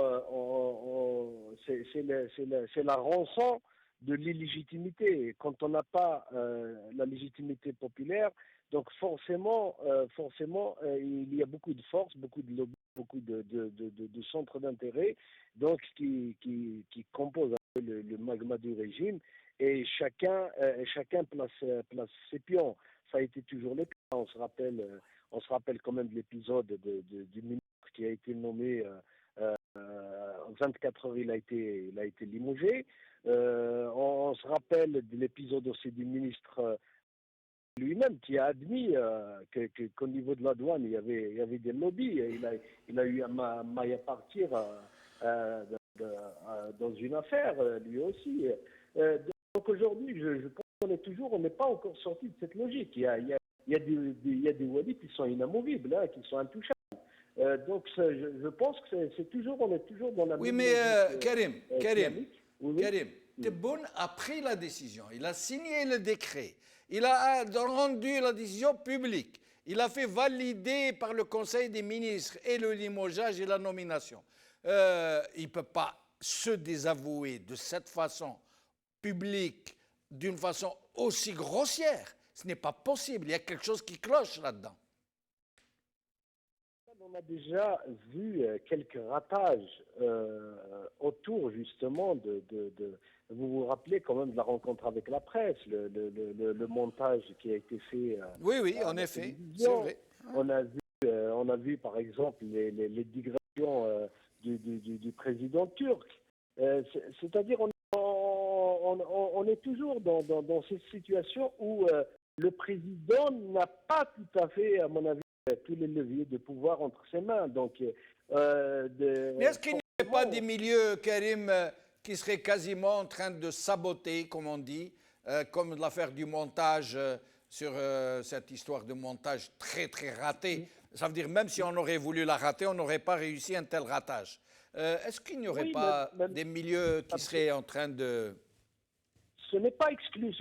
c'est la rançon de l'illégitimité. Quand on n'a pas la légitimité populaire, donc forcément, il y a beaucoup de forces, beaucoup de lobbies, beaucoup de centres d'intérêt, donc qui composent le magma du régime, et chacun place ses pions. Ça a été toujours le cas. On se rappelle quand même de l'épisode du ministre qui a été nommé. En 24 heures, il a été limogé. On se rappelle de l'épisode aussi du ministre lui-même qui a admis qu'au niveau de la douane, il y avait des lobbies. Et il a eu à maille à partir dans une affaire, lui aussi. Donc aujourd'hui, je pense on n'est pas encore sorti de cette logique. Il y a des wadis qui sont inamovibles, hein, qui sont intouchables. Donc je pense que on est toujours dans la Oui, même mais logique, Karim, islamique. Oui. Karim, Tebboune a pris la décision, il a signé le décret, il a rendu la décision publique, il a fait valider par le Conseil des ministres et le limogeage et la nomination. Il ne peut pas se désavouer de cette façon publique, d'une façon aussi grossière. Ce n'est pas possible, il y a quelque chose qui cloche là-dedans. On a déjà vu quelques ratages autour justement vous vous rappelez quand même de la rencontre avec la presse, le montage qui a été fait. Oui, en effet, c'est vrai. On a vu par exemple les digressions du président turc. C'est-à-dire on est toujours dans cette situation où le président n'a pas tout à fait, à mon avis, tous les leviers de pouvoir entre ses mains. Donc, mais est-ce qu'il n'y aurait pas des milieux, Karim, qui seraient quasiment en train de saboter, comme on dit, comme l'affaire du montage sur cette histoire de montage très très ratée? Ça veut dire même si on aurait voulu la rater, on n'aurait pas réussi un tel ratage. Est-ce qu'il n'y aurait pas des milieux qui seraient en train de... Ce n'est pas exclu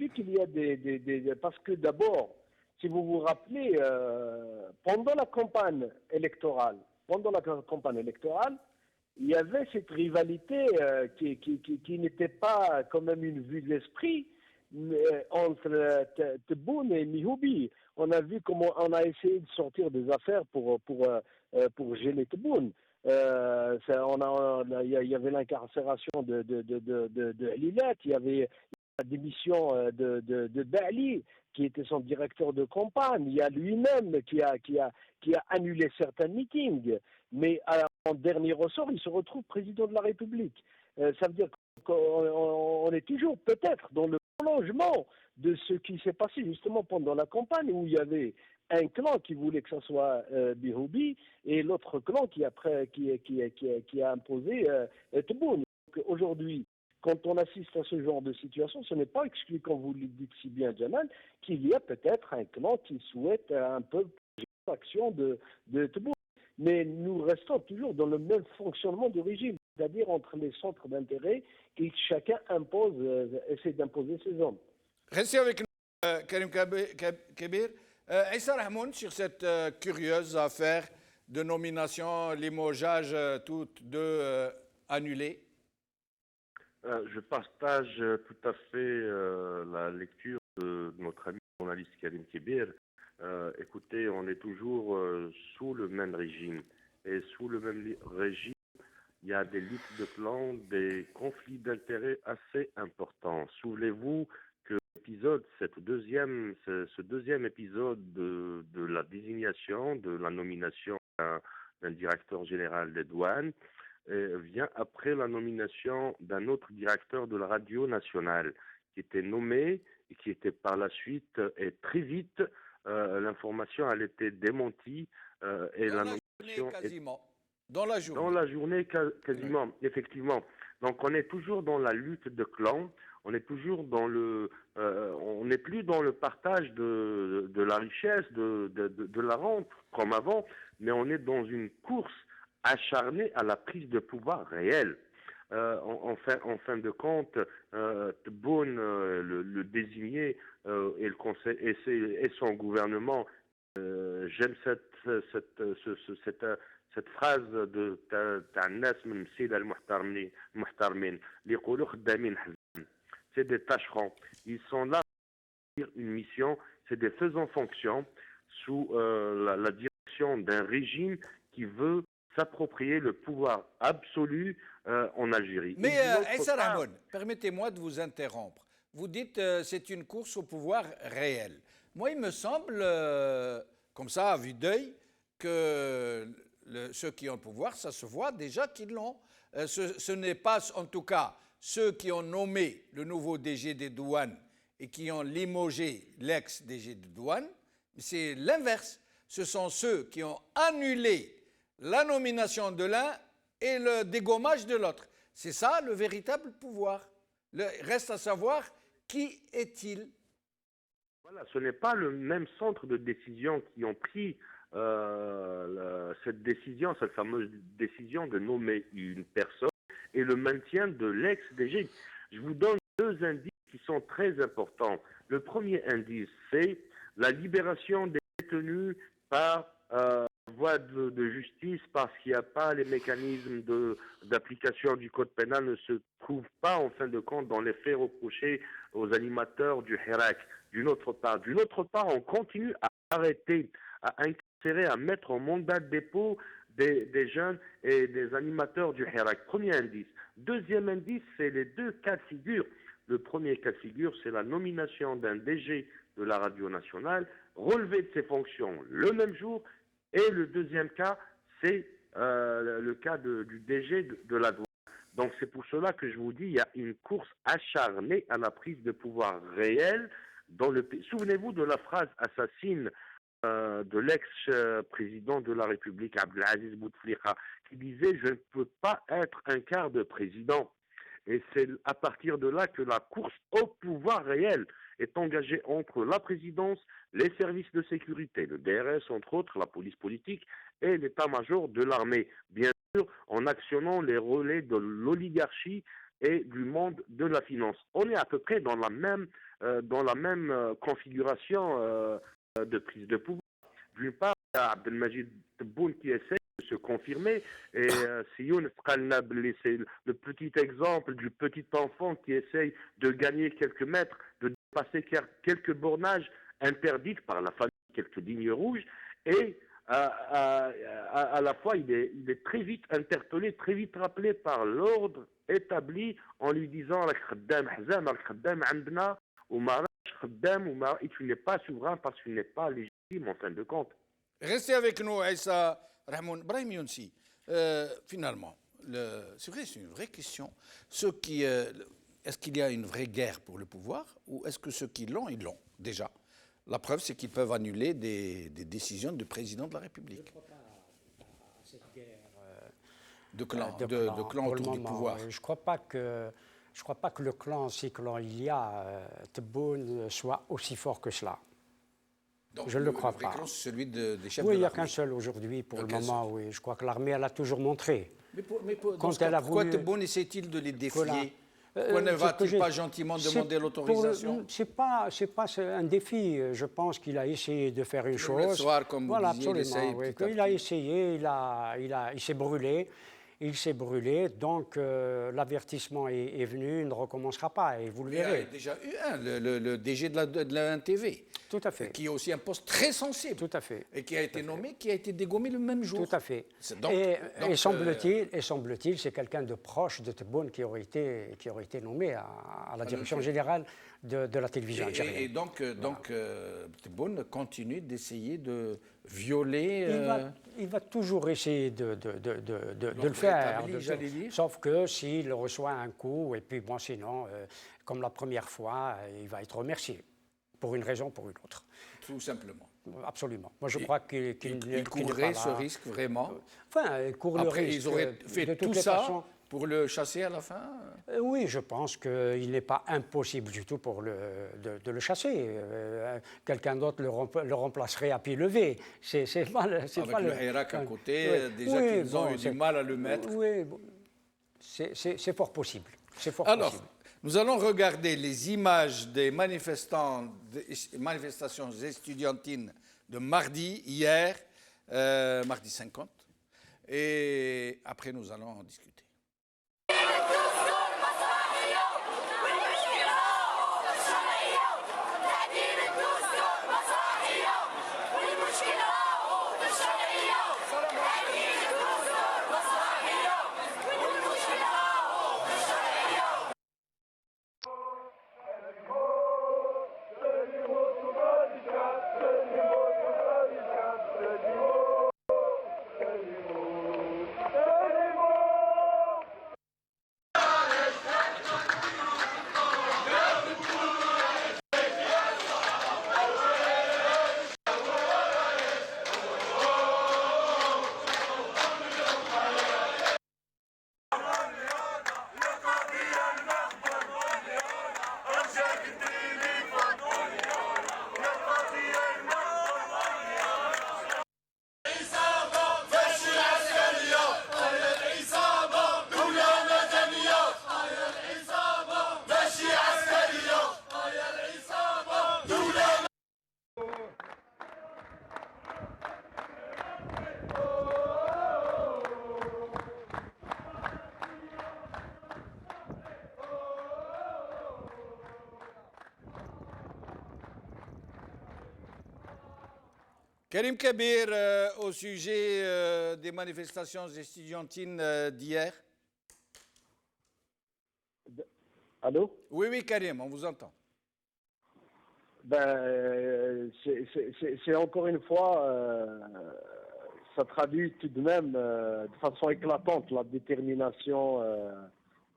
qu'il y a des... Parce que d'abord, si vous vous rappelez, pendant la campagne électorale, il y avait cette rivalité qui n'était pas quand même une vue de l'esprit entre Tebboune et Mihoubi. On a vu comment on a essayé de sortir des affaires pour gêner Tebboune. Il y avait l'incarcération de Halilat, il y avait la démission de Bali, qui était son directeur de campagne. Il y a lui-même qui a annulé certains meetings. Mais en dernier ressort, il se retrouve président de la République. Ça veut dire qu'on est toujours peut-être dans le prolongement de ce qui s'est passé justement pendant la campagne, où il y avait un clan qui voulait que ce soit Mihoubi et l'autre clan qui a imposé Tebboune. Aujourd'hui, quand on assiste à ce genre de situation, ce n'est pas exclu, comme vous le dites si bien, Jamal, qu'il y a peut-être un clan qui souhaite un peu l'action de Tebboune. Mais nous restons toujours dans le même fonctionnement du régime, c'est-à-dire entre les centres d'intérêt et chacun essaie d'imposer ses hommes. Restez avec nous, Karim Kebir. Issa Rahmoun, sur cette curieuse affaire de nomination, limogeage, toutes deux annulées. Je partage tout à fait la lecture de notre ami journaliste Karim Kebir. Écoutez, on est toujours sous le même régime. Et sous le même régime, il y a des luttes de clans, des conflits d'intérêts assez importants. Souvenez-vous que ce deuxième épisode de la désignation, de la nomination d'un directeur général des douanes, vient après la nomination d'un autre directeur de la radio nationale qui était nommé et qui était par la suite, et très vite, l'information elle était démentie et la nomination quasiment. Dans la journée. Dans la journée quasiment, effectivement. Donc on est toujours dans la lutte de clans, on est toujours dans on n'est plus dans le partage de la richesse, de la rente comme avant, mais on est dans une course acharnée à la prise de pouvoir réelle. En fin de compte, Tebboune, le désigné et le conseil et son gouvernement, j'aime cette phrase de c'est des tâcherons. Ils sont là pour une mission, c'est des faisans fonction sous la direction d'un régime qui veut s'approprier le pouvoir absolu en Algérie. Mais Issa Rahmoun, permettez-moi de vous interrompre. Vous dites c'est une course au pouvoir réel. Moi, il me semble, comme ça, à vue d'œil, que ceux qui ont le pouvoir, ça se voit déjà qu'ils l'ont. Ce n'est pas, en tout cas, ceux qui ont nommé le nouveau DG des douanes et qui ont limogé l'ex-DG de douane. C'est l'inverse. Ce sont ceux qui ont annulé la nomination de l'un et le dégommage de l'autre. C'est ça le véritable pouvoir. Reste à savoir qui est-il. Voilà, ce n'est pas le même centre de décision qui ont pris cette décision, cette fameuse décision de nommer une personne et le maintien de l'ex-DG. Je vous donne deux indices qui sont très importants. Le premier indice, c'est la libération des détenus par voie de justice parce qu'il n'y a pas les mécanismes d'application du code pénal ne se trouvent pas en fin de compte dans les faits reprochés aux animateurs du Hirak. D'une autre part, on continue à arrêter, à incarcérer, à mettre en mandat de dépôt des jeunes et des animateurs du Hirak. Premier indice. Deuxième indice, c'est les deux cas de figure. Le premier cas de figure, c'est la nomination d'un DG de la radio nationale, relevé de ses fonctions le même jour. Et le deuxième cas, c'est le cas du DG de la douane. Donc c'est pour cela que je vous dis, il y a une course acharnée à la prise de pouvoir réel dans le pays. Souvenez-vous de la phrase assassine de l'ex-président de la République, Abdelaziz Bouteflika, qui disait « Je ne peux pas être un quart de président ». Et c'est à partir de là que la course au pouvoir réel est engagée entre la présidence, les services de sécurité, le DRS entre autres, la police politique et l'état-major de l'armée. Bien sûr, en actionnant les relais de l'oligarchie et du monde de la finance. On est à peu près dans la même configuration de prise de pouvoir. D'une part, il y a Abdelmajid Tebboune qui essaie de se confirmer et Sioun Fqalnab, c'est le petit exemple du petit enfant qui essaye de gagner quelques mètres, de passer quelques bornages interdites par la famille, quelques lignes rouges et à la fois il est très vite interpellé, très vite rappelé par l'ordre établi en lui disant et tu n'es pas souverain parce que tu n'es pas légitime en fin de compte. Restez avec nous, Aïssa Rahmoun. Brahim Younsi, finalement, c'est vrai, c'est une vraie question. Est-ce qu'il y a une vraie guerre pour le pouvoir ou est-ce que ceux qui l'ont, ils l'ont déjà? La preuve, c'est qu'ils peuvent annuler des décisions du président de la République. Je ne crois pas à cette guerre de clan autour du pouvoir. Je ne crois pas que le clan, si clan il y a, Tebboune, soit aussi fort que cela. Donc, je ne le crois pas. Clan, c'est celui des chefs oui, de l'armée. il n'y a qu'un seul aujourd'hui pour le moment, oui. Je crois que l'armée, elle a toujours montré. Pourquoi Tebboune essaie-t-il de les défier? Pourquoi ne va-t-il pas gentiment demander l'autorisation? Ce n'est pas un défi. Je pense qu'il a essayé de faire une chose. Soir, comme vous disiez, il a essayé, il s'est brûlé. Il s'est brûlé, donc l'avertissement est venu, il ne recommencera pas, et vous le verrez. Il y a déjà eu le DG de la NTV. Tout à fait. Qui a aussi un poste très sensible. Tout à fait. Et qui a été nommé, qui a été dégommé le même jour. Tout à fait. Et semble-t-il, c'est quelqu'un de proche de Tebboune qui aurait été nommé à la direction générale de la télévision algérienne. Et donc Tebboune continue d'essayer de violer... Il va toujours essayer de le faire. Sauf que s'il reçoit un coup, et puis bon, sinon, comme la première fois, il va être remercié. Pour une raison ou pour une autre. Tout simplement. Absolument. Moi, je crois qu'il courrait ce risque vraiment. Enfin, il court le risque. Ils auraient fait tout ça pour le chasser à la fin. Oui, je pense qu'il n'est pas impossible du tout de le chasser. Quelqu'un d'autre le remplacerait à pied levé. C'est pas avec le Hirak à côté, déjà qu'ils ont eu du mal à le mettre. Oui, c'est fort possible. Alors, nous allons regarder les images des manifestations estudiantines de mardi, hier, mardi 50. Et après, nous allons en discuter. Karim Kabir, au sujet des manifestations estudiantines d'hier. Allô? Oui, oui, Karim, on vous entend. Ben, c'est encore une fois, ça traduit tout de même de façon éclatante la détermination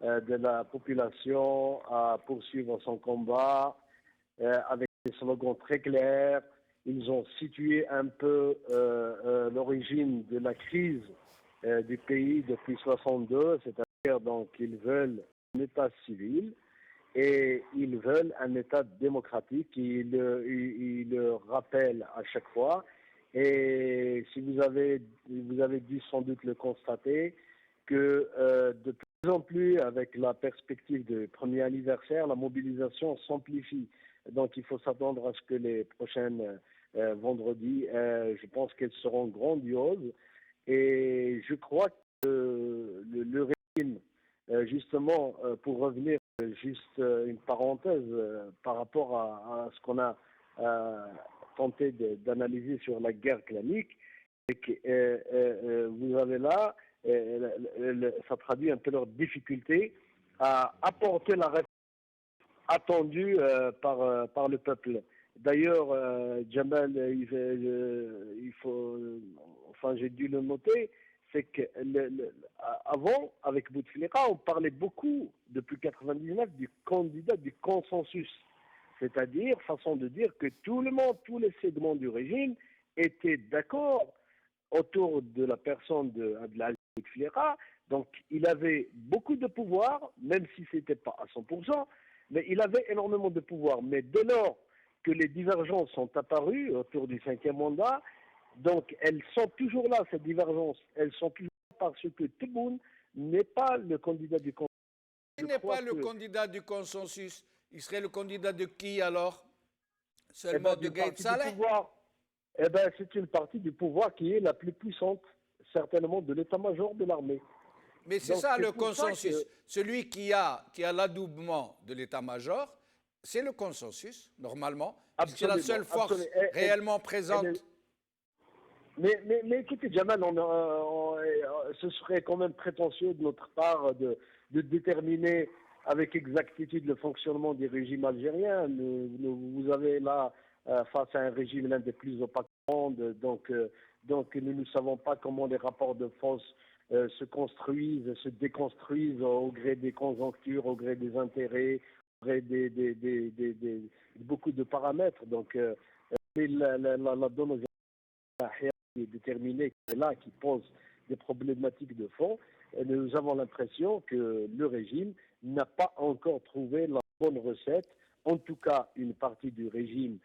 de la population à poursuivre son combat avec des slogans très clairs. Ils ont situé un peu l'origine de la crise du pays depuis 62, c'est-à-dire donc ils veulent un État civil et ils veulent un État démocratique. Ils le rappellent à chaque fois. Et si vous avez dû sans doute le constater que de plus en plus, avec la perspective du premier anniversaire, la mobilisation s'amplifie. Donc il faut s'attendre à ce que les prochaines vendredis, je pense qu'elles seront grandioses. Et je crois que le régime, justement, pour revenir juste une parenthèse par rapport à ce qu'on a tenté d'analyser sur la guerre clanique, c'est que vous avez là, ça traduit un peu leur difficulté à apporter la réponse attendue par le peuple. D'ailleurs, Jamal, il faut, enfin j'ai dû le noter, c'est que avant, avec Bouteflika, on parlait beaucoup, depuis 99, du candidat du consensus. C'est-à-dire, façon de dire que tout le monde, tous les segments du régime étaient d'accord autour de la personne de Abdelaziz Bouteflika. Donc, il avait beaucoup de pouvoir, même si ce n'était pas à 100%, mais il avait énormément de pouvoir. Mais dès lors que les divergences sont apparues autour du 5e mandat, donc elles sont toujours là, ces divergences. Elles sont toujours là parce que Tebboune n'est pas le candidat du consensus. Il n'est pas le candidat du consensus. Il serait le candidat de qui alors? Seulement de Gaïd Saleh? Eh bien, c'est une partie du pouvoir qui est la plus puissante, certainement, de l'état-major de l'armée. Mais c'est ça le consensus. Celui qui a l'adoubement de l'état-major, c'est le consensus, normalement. C'est la seule force réellement présente. Mais écoutez, Jamal, ce serait quand même prétentieux de notre part de déterminer avec exactitude le fonctionnement des régimes algériens. Vous avez là, face à un régime l'un des plus opaques du monde, donc nous ne savons pas comment les rapports de force se construisent, se déconstruisent au gré des conjonctures, au gré des intérêts, au gré de beaucoup de paramètres. Donc, la donne qui est déterminée, qui est là, qui pose des problématiques de fond, et nous avons l'impression que le régime n'a pas encore trouvé la bonne recette. En tout cas, une partie du régime,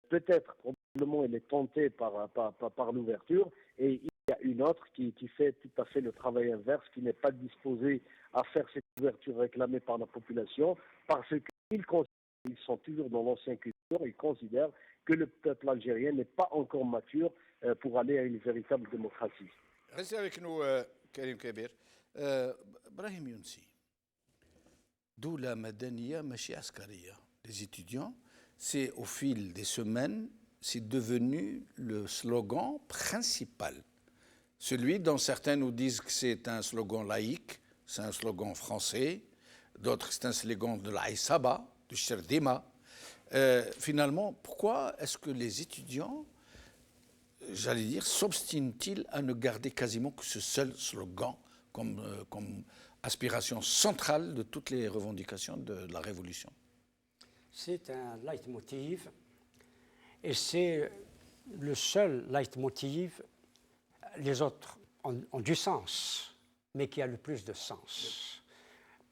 peut-être, probablement, elle est tentée par l'ouverture, et il y a une autre qui fait tout à fait le travail inverse, qui n'est pas disposée à faire cette ouverture réclamée par la population, parce qu'ils sont toujours dans l'ancienne culture, ils considèrent que le peuple algérien n'est pas encore mature pour aller à une véritable démocratie. Restez avec nous, Karim Kabir. Brahim Younsi, Doula Madaniya Machi Askariya. Les étudiants, c'est au fil des semaines, c'est devenu le slogan principal. Celui dont certains nous disent que c'est un slogan laïque, c'est un slogan français, d'autres c'est un slogan de l'Aïsaba, du Cherdima. Finalement, pourquoi est-ce que les étudiants, j'allais dire, s'obstinent-ils à ne garder quasiment que ce seul slogan comme aspiration centrale de toutes les revendications de la Révolution? C'est un leitmotiv, et c'est le seul leitmotiv. Les autres ont du sens, mais qui a le plus de sens.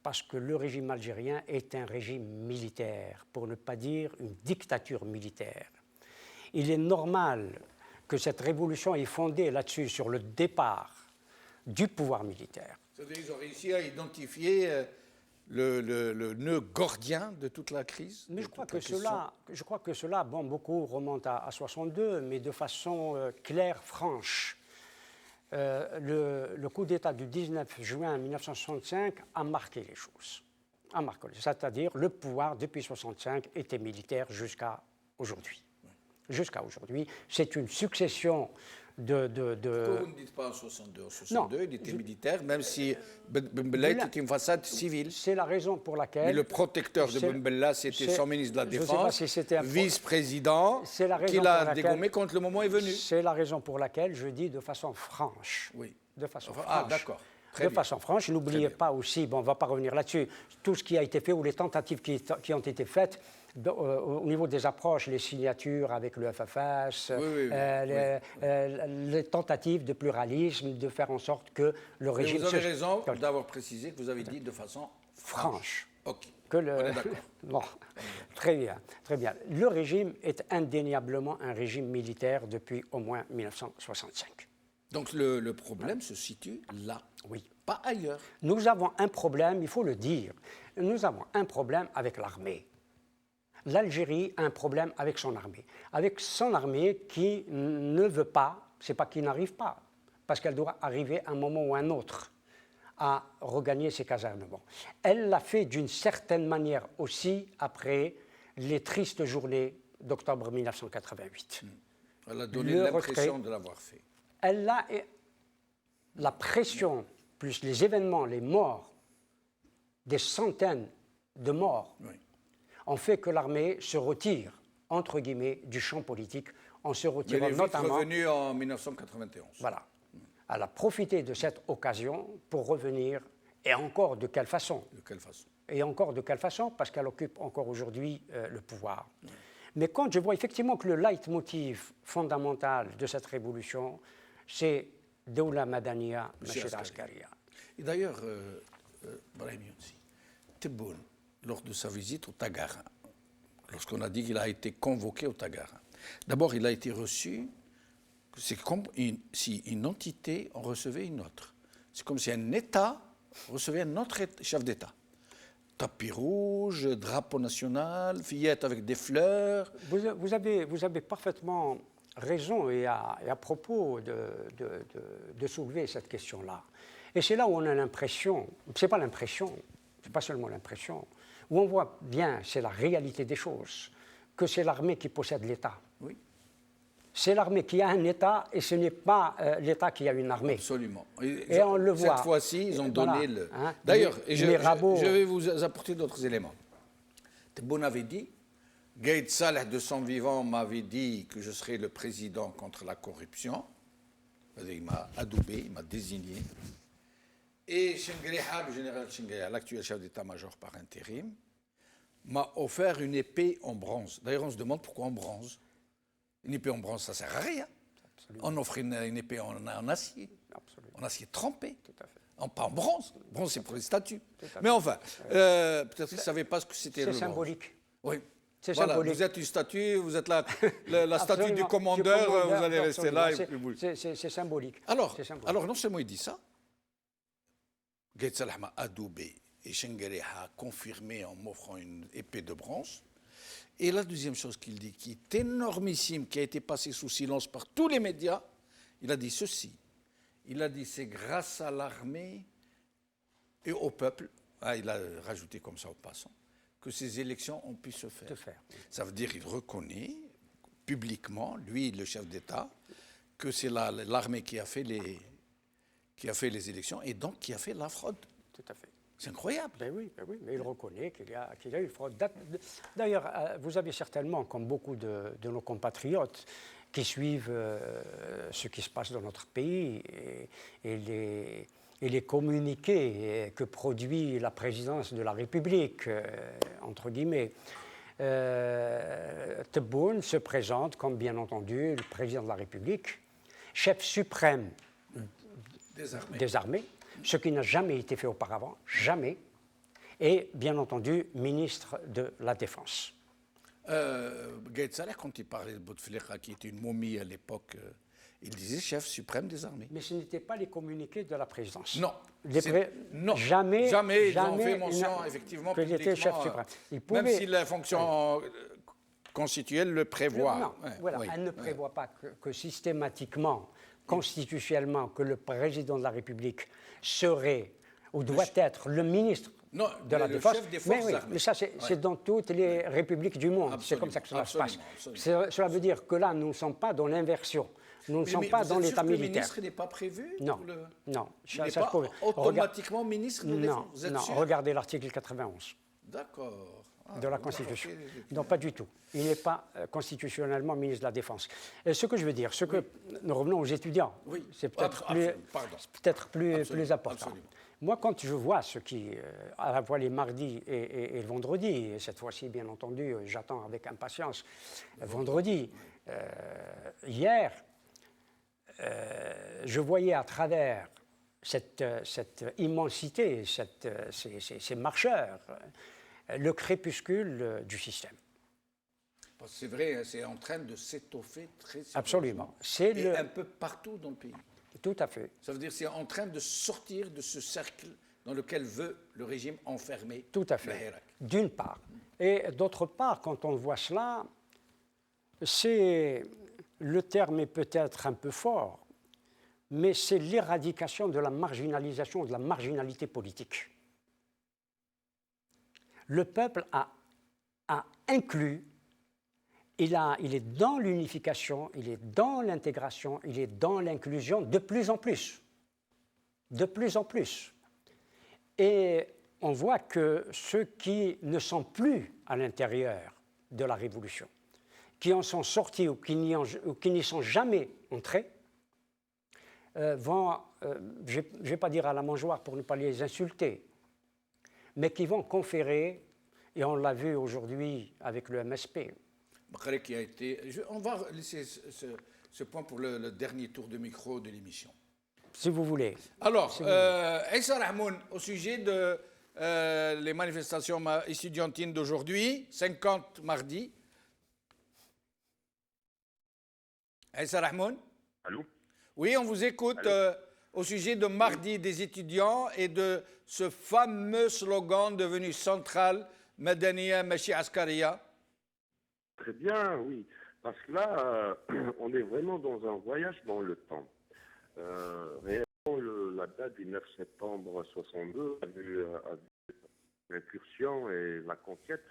Parce que le régime algérien est un régime militaire, pour ne pas dire une dictature militaire. Il est normal que cette révolution est fondée là-dessus, sur le départ du pouvoir militaire. C'est-à-dire qu'ils ont réussi à identifier le nœud gordien de toute la crise. Mais je crois que cela, bon, beaucoup remonte à 62, mais de façon claire, franche. Le coup d'État du 19 juin 1965 a marqué les choses. C'est-à-dire le pouvoir, depuis 1965, était militaire jusqu'à aujourd'hui. jusqu'à aujourd'hui. C'est une succession de... Pourquoi vous ne dites pas en 62? En 62, Non, il était militaire, même si Ben Bella était une façade civile. C'est la raison pour laquelle... Mais le protecteur de Ben Bella, c'était son ministre de la Défense, vice-président, qui l'a dégommé quand le moment est venu. C'est la raison pour laquelle je dis de façon franche. Oui. De façon franche. Ah, d'accord. De façon franche, n'oubliez pas aussi, bon, on ne va pas revenir là-dessus, tout ce qui a été fait ou les tentatives qui ont été faites au niveau des approches, les signatures avec le FFS, les tentatives de pluralisme, de faire en sorte que le régime... Vous avez raison d'avoir précisé que vous avez dit de façon franche. OK. On est d'accord. Bon, très bien, très bien. Le régime est indéniablement un régime militaire depuis au moins 1965. Donc le problème se situe là, oui, pas ailleurs. Nous avons un problème, il faut le dire, nous avons un problème avec l'armée. L'Algérie a un problème avec son armée qui ne veut pas, c'est pas qu'il n'arrive pas, parce qu'elle doit arriver à un moment ou à un autre à regagner ses casernements. Elle l'a fait d'une certaine manière aussi après les tristes journées d'octobre 1988. Elle a donné l'impression de l'avoir fait. Elle a la pression, plus les événements, les morts, des centaines de morts, ont fait que l'armée se retire, entre guillemets, du champ politique, en se retirant notamment... Elle est revenue en 1991. Voilà. Elle a profité de cette occasion pour revenir, et encore de quelle façon? De quelle façon? Et encore de quelle façon? Parce qu'elle occupe encore aujourd'hui le pouvoir. Mais quand je vois effectivement que le leitmotiv fondamental de cette révolution, c'est Doula Madania, Machid Askaria. Et d'ailleurs, Brahim Younsi, Tebboune, lors de sa visite au Tagarin, lorsqu'on a dit qu'il a été convoqué au Tagarin, d'abord il a été reçu, c'est comme si une entité en recevait une autre. C'est comme si un État recevait un autre chef d'État. Tapis rouge, drapeau national, fillette avec des fleurs. Vous avez parfaitement raison et à propos de soulever cette question-là. Et c'est là où on a l'impression, c'est pas seulement l'impression, où on voit bien, c'est la réalité des choses, que c'est l'armée qui possède l'État. Oui. C'est l'armée qui a un État et ce n'est pas l'État qui a une armée. Absolument. Et on le voit. Cette fois-ci, ils ont donné le... Hein, D'ailleurs, je rabots... vais vous apporter d'autres éléments. Tebboune avait dit, Gaïd Saleh de son vivant m'avait dit que je serais le président contre la corruption. Il m'a adoubé, il m'a désigné. Et Chengraiha, le général Chengraiha, l'actuel chef d'état-major par intérim, m'a offert une épée en bronze. D'ailleurs, on se demande pourquoi en bronze. Une épée en bronze, ça ne sert à rien. Absolument. On offre une épée en acier. Absolument. En acier trempé. Tout à fait. Pas en bronze. Bronze, c'est pour les statues. Mais enfin, peut-être qu'ils ne savaient pas ce que c'était le bronze. C'est symbolique. Oui. C'est voilà, symbolique. Vous êtes une statue, vous êtes la statue du commandeur, vous allez rester là. C'est symbolique. Alors, non seulement il dit ça, Gaïd Saleh m'a adoubé et Chengraiha a confirmé en m'offrant une épée de bronze. Et la deuxième chose qu'il dit, qui est énormissime, qui a été passée sous silence par tous les médias, il a dit ceci. Il a dit c'est grâce à l'armée et au peuple, il a rajouté comme ça au passant, que ces élections ont pu se faire. Ça veut dire qu'il reconnaît publiquement, lui, le chef d'État, que c'est l'armée qui a fait les élections et donc qui a fait la fraude. Tout à fait. C'est incroyable. Ben oui, mais il reconnaît qu'il y a eu fraude. D'ailleurs, vous avez certainement, comme beaucoup de nos compatriotes, qui suivent ce qui se passe dans notre pays et les communiqués que produit la présidence de la République, entre guillemets. Tebboune se présente comme, bien entendu, le président de la République, chef suprême des armées, ce qui n'a jamais été fait auparavant, jamais, et bien entendu, ministre de la Défense. Gaïd Saleh, quand il parlait de Bouteflika, qui était une momie à l'époque, il disait chef suprême des armées. Mais ce n'étaient pas les communiqués de la présidence. Non. Non. Jamais ils ont fait mention, effectivement, qu'il était chef suprême. Même si la fonction constituelle le prévoit. Non, voilà, elle ne prévoit pas que systématiquement, constitutionnellement, que le président de la République serait ou doit être le ministre Non, de la le défense. chef des forces Mais, oui, armées. mais ça, c'est dans toutes les républiques du monde. C'est comme ça que cela se passe. Cela veut dire que là, nous ne sommes pas dans l'inversion. Nous ne sommes pas dans l'état militaire. Le ministre n'est pas prévu? Non, non. Il n'est pas automatiquement ministre de la Défense? Vous êtes sûr? Regardez l'article 91. D'accord. De la Constitution. Non, pas du tout. Il n'est pas constitutionnellement ministre de la Défense. Et ce que je veux dire, nous revenons aux étudiants. Oui. C'est peut-être plus important. Absolument. Moi, quand je vois ce qui, à la fois les mardis et le vendredi, et cette fois-ci, bien entendu, j'attends avec impatience vendredi, hier, je voyais à travers cette immensité, ces marcheurs, le crépuscule du système. C'est vrai, c'est en train de s'étoffer très sérieusement. Absolument. Et un peu partout dans le pays. Tout à fait. Ça veut dire que c'est en train de sortir de ce cercle dans lequel veut le régime enfermer. Tout à fait. D'une part. Et d'autre part, quand on voit cela, le terme est peut-être un peu fort, mais c'est l'éradication de la marginalisation, de la marginalité politique. Le peuple a inclus, il est dans l'unification, il est dans l'intégration, il est dans l'inclusion de plus en plus. De plus en plus. Et on voit que ceux qui ne sont plus à l'intérieur de la Révolution, qui en sont sortis ou qui n'y sont jamais entrés, vont, je ne vais pas dire à la mangeoire pour ne pas les insulter, mais qui vont conférer, et on l'a vu aujourd'hui avec le MSP. Qui a été, on va laisser ce point pour le dernier tour de micro de l'émission. Si vous voulez. Alors, Issa Rahmoun, au sujet de les manifestations étudiantines d'aujourd'hui, 50 mardi. Issa Rahmoun? Allô? Oui, on vous écoute au sujet de mardi des étudiants et de ce fameux slogan devenu central, Madaniya Machi Askariya. Très bien, oui. Parce que là, on est vraiment dans un voyage dans le temps. Réellement, la date du 9 septembre 62 a vu l'incursion et la conquête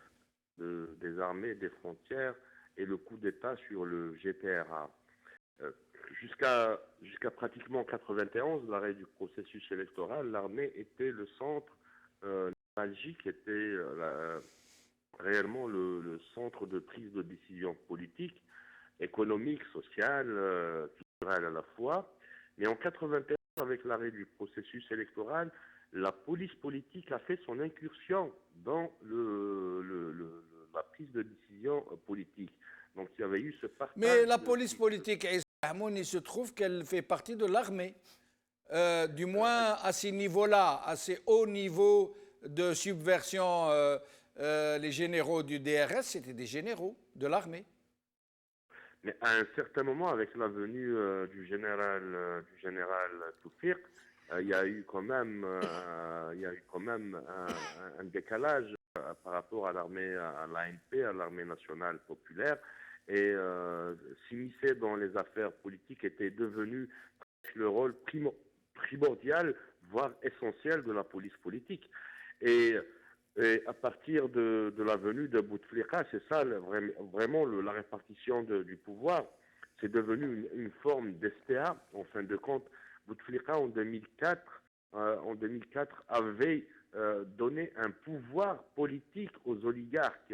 des armées, des frontières et le coup d'État sur le GPRA. Jusqu'à pratiquement 91, l'arrêt du processus électoral, l'armée était le centre névralgique, était réellement le centre de prise de décision politique, économique, sociale, culturelle à la fois. Mais en 91, avec l'arrêt du processus électoral, la police politique a fait son incursion dans la prise de décision politique. Donc il y avait eu ce partage. Mais la police politique, il se trouve qu'elle fait partie de l'armée. Du moins à ces niveaux-là, à ces hauts niveaux de subversion, les généraux du DRS, c'était des généraux de l'armée. Mais à un certain moment, avec la venue du général Toufik, il y a eu quand même un décalage par rapport à l'armée, à l'ANP, à l'armée nationale populaire, et s'immiscer dans les affaires politiques était devenu le rôle primordial, voire essentiel de la police politique. Et à partir de la venue de Bouteflika, c'est ça vraiment la répartition du pouvoir. C'est devenu une forme d'SPA. En fin de compte, Bouteflika en 2004 avait donné un pouvoir politique aux oligarques.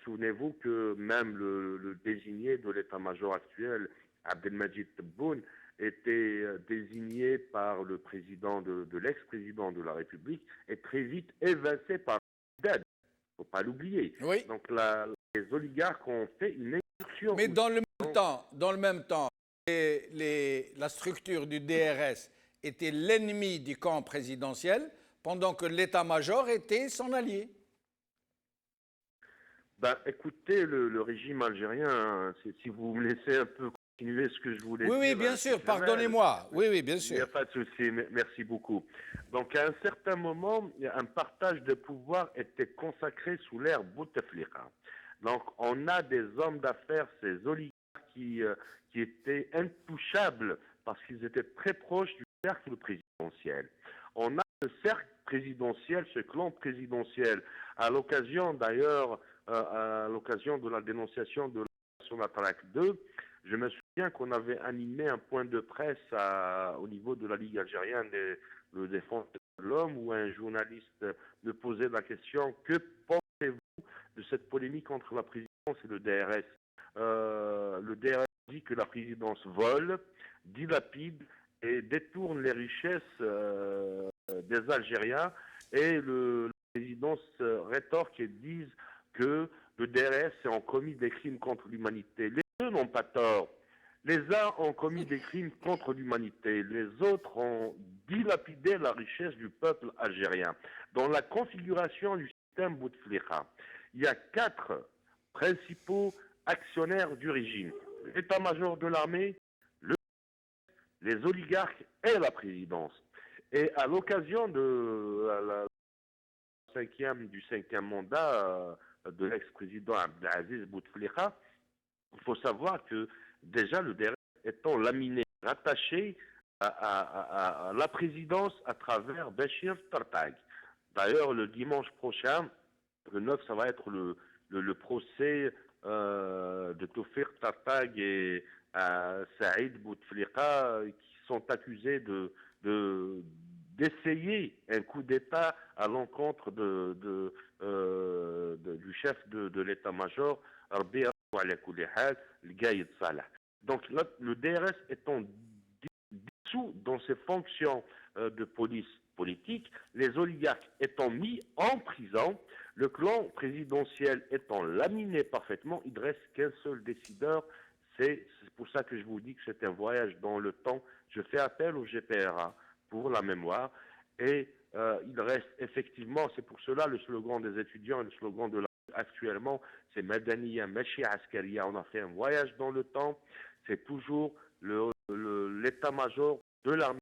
Souvenez-vous que même le désigné de l'état-major actuel, Abdelmajid Tebboune, était désigné par le président de l'ex-président de la République et très vite évincé par Dad. Il ne faut pas l'oublier. Oui. Donc les oligarques ont fait une incursion. Mais dans le même temps, la structure du DRS était l'ennemi du camp présidentiel, pendant que l'état-major était son allié. Ben, écoutez, le régime algérien, hein, si vous me laissez un peu continuer ce que je voulais dire. Oui, bien sûr, pardonnez-moi. Oui, bien sûr. Il n'y a pas de souci, merci beaucoup. Donc, à un certain moment, un partage de pouvoir était consacré sous l'ère Bouteflika. Donc, on a des hommes d'affaires, ces oligarques qui étaient intouchables parce qu'ils étaient très proches du cercle présidentiel. On a le cercle présidentiel, ce clan présidentiel. À l'occasion d'ailleurs, à l'occasion de la dénonciation de l'opération Atrak 2, je me souviens qu'on avait animé un point de presse au niveau de la Ligue algérienne de défense de l'homme, où un journaliste me posait la question: que pensez-vous de cette polémique entre la présidence et le DRS? Le DRS dit que la présidence vole, dilapide et détourne les richesses des Algériens, et la présidence rétorque et disent que le DRS a commis des crimes contre l'humanité. Les deux n'ont pas tort. Les uns ont commis des crimes contre l'humanité, les autres ont dilapidé la richesse du peuple algérien. Dans la configuration du système Bouteflika, il y a 4 principaux actionnaires du régime: l'état-major de l'armée, les oligarques et la présidence. Et à l'occasion du cinquième mandat de l'ex-président Abdelaziz Bouteflika, il faut savoir que déjà le DRS étant laminé, rattaché à la présidence à travers Béchir Tartag. D'ailleurs, le dimanche prochain, le 9, ça va être le procès de Toufir Tartag et Saïd Bouteflika, qui sont accusés d'essayer un coup d'État à l'encontre du chef de l'état-major, Rabbi le Gaïd Salah. Donc le DRS étant dissous dans ses fonctions de police politique, les oligarques étant mis en prison, le clan présidentiel étant laminé parfaitement, il ne reste qu'un seul décideur. C'est pour ça que je vous dis que c'est un voyage dans le temps. Je fais appel au GPRA pour la mémoire, et il reste effectivement, c'est pour cela le slogan des étudiants et le slogan de actuellement, c'est Madaniya Machi Askaria. On a fait un voyage dans le temps. C'est toujours l'état-major de l'armée,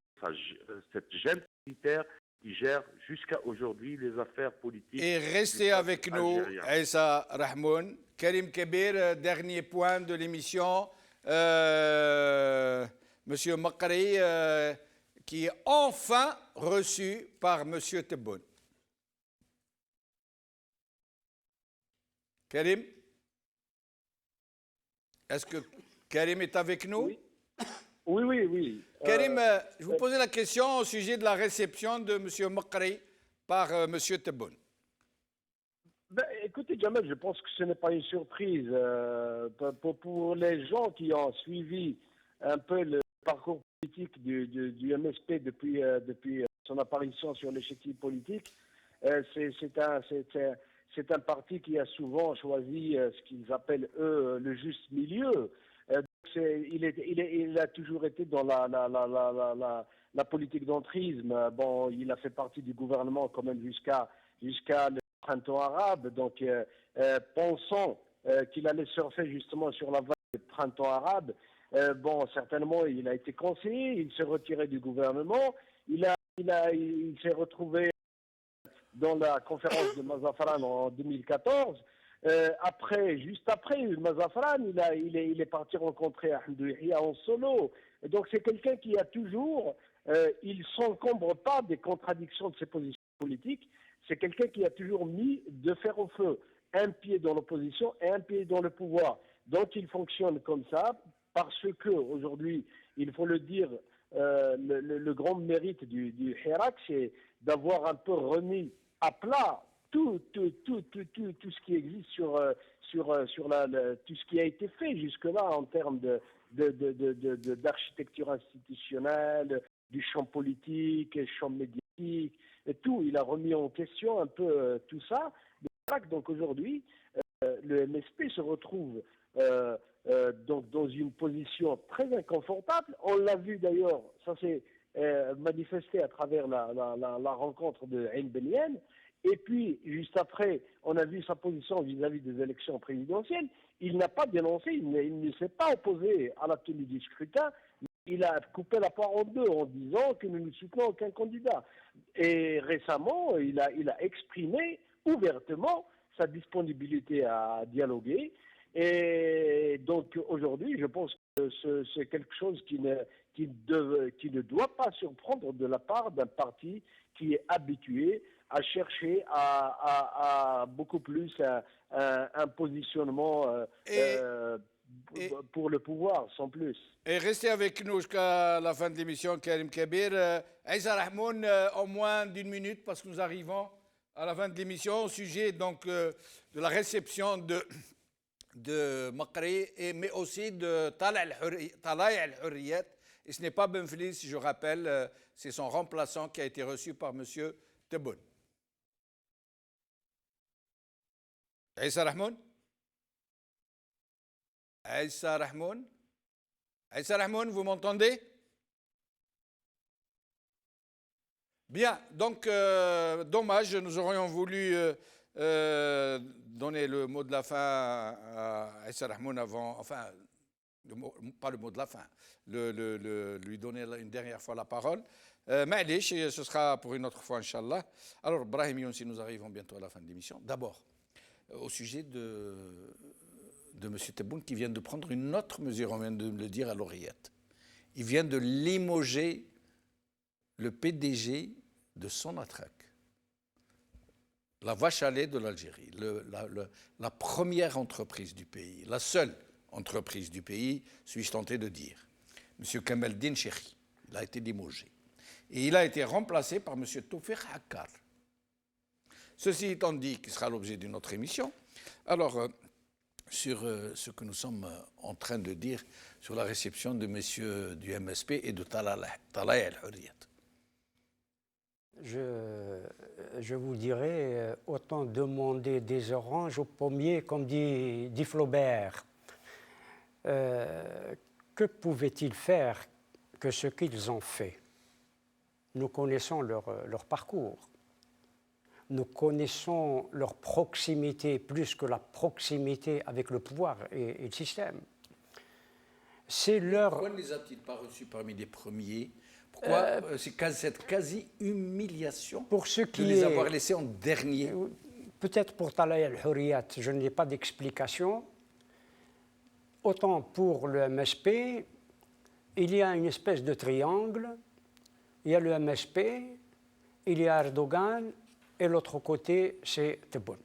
cette jeune militaire qui gère jusqu'à aujourd'hui les affaires politiques. Et restez avec nous, Issa Rahmoun. Karim Kebir, dernier point de l'émission. Monsieur Makri, qui est enfin reçu par Monsieur Tebboune. Karim? Est-ce que Karim est avec nous? Oui. Karim, je vous posais la question au sujet de la réception de M. Makri par M. Tebboune. Écoutez, Jamal, je pense que ce n'est pas une surprise. Pour les gens qui ont suivi un peu le parcours politique du MSP depuis son apparition sur l'échiquier politique, c'est un parti qui a souvent choisi ce qu'ils appellent, eux, le juste milieu. Il a toujours été dans la politique d'entrisme. Bon, il a fait partie du gouvernement quand même jusqu'à le printemps arabe. Donc, pensant qu'il allait surfer justement sur la vague du printemps arabe, certainement, il a été conseillé, il s'est retiré du gouvernement, il s'est retrouvé dans la conférence de Mazafran en 2014. Juste après Mazafran, il est parti rencontrer Ahmed Yahya en solo. Et donc c'est quelqu'un qui a toujours, il ne s'encombre pas des contradictions de ses positions politiques. C'est quelqu'un qui a toujours mis de fer au feu, un pied dans l'opposition et un pied dans le pouvoir. Donc il fonctionne comme ça parce que aujourd'hui, il faut le dire, le grand mérite du Hirak, c'est d'avoir un peu remis à plat tout ce qui existe sur tout ce qui a été fait jusque-là en termes d'architecture institutionnelle, du champ politique, du champ médiatique, et tout. Il a remis en question un peu tout ça. Donc aujourd'hui, le MSP se retrouve donc dans une position très inconfortable. On l'a vu d'ailleurs, ça s'est manifesté à travers la rencontre de Ain Benyen. Et puis, juste après, on a vu sa position vis-à-vis des élections présidentielles. Il n'a pas dénoncé, il ne s'est pas opposé à la tenue du scrutin. Il a coupé la poire en deux en disant que nous ne soutenons aucun candidat. Et récemment, il a exprimé ouvertement sa disponibilité à dialoguer. Et donc aujourd'hui, je pense que c'est quelque chose qui ne doit pas surprendre de la part d'un parti qui est habitué à chercher à beaucoup plus un positionnement Et, et, pour le pouvoir, sans plus. et restez avec nous jusqu'à la fin de l'émission, Karim Kabir. Aïssa Rahmoun, en moins d'une minute, parce que nous arrivons à la fin de l'émission au sujet donc, de la réception de Makri, mais aussi de Talay al-Hurriyat. Et ce n'est pas Benflis, si je rappelle, c'est son remplaçant qui a été reçu par M. Tebboune. Aïssa Rahmoun? Aïssa Rahmoun? Aïssa Rahmoun, vous m'entendez? Bien, donc, dommage, nous aurions voulu donner le mot de la fin à Aïssa Rahmoun avant, enfin, pas le mot de la fin, lui donner une dernière fois la parole. Mais ce sera pour une autre fois, Inch'Allah. Alors, Brahim Younsi, nous arrivons bientôt à la fin de l'émission. D'abord, au sujet de M. Tebboune qui vient de prendre une autre mesure, on vient de le dire à l'oreillette. Il vient de limoger le PDG de Sonatrach, la vache à lait de l'Algérie, la première entreprise du pays, la seule entreprise du pays, suis-je tenté de dire. M. Kameldine Cheikhi, il a été limogé. Et il a été remplacé par M. Toufik Hakkar. Ceci étant dit, qui sera l'objet d'une autre émission, alors sur ce que nous sommes en train de dire sur la réception de messieurs du MSP et de Talay al-Hurriyat. Je vous dirais, autant demander des oranges aux pommiers, comme dit Flaubert. Que pouvaient-ils faire que ce qu'ils ont fait? Nous connaissons leur parcours. Nous connaissons leur proximité plus que la proximité avec le pouvoir et le système. C'est leur... Pourquoi ne les a-t-il pas reçus parmi les premiers? Pourquoi cette quasi-humiliation de les avoir laissés en dernier? Peut-être pour Talay al-Hurriyat, je n'ai pas d'explication. Autant pour le MSP, il y a une espèce de triangle. Il y a le MSP, il y a Erdogan, et l'autre côté, c'est Tebboune.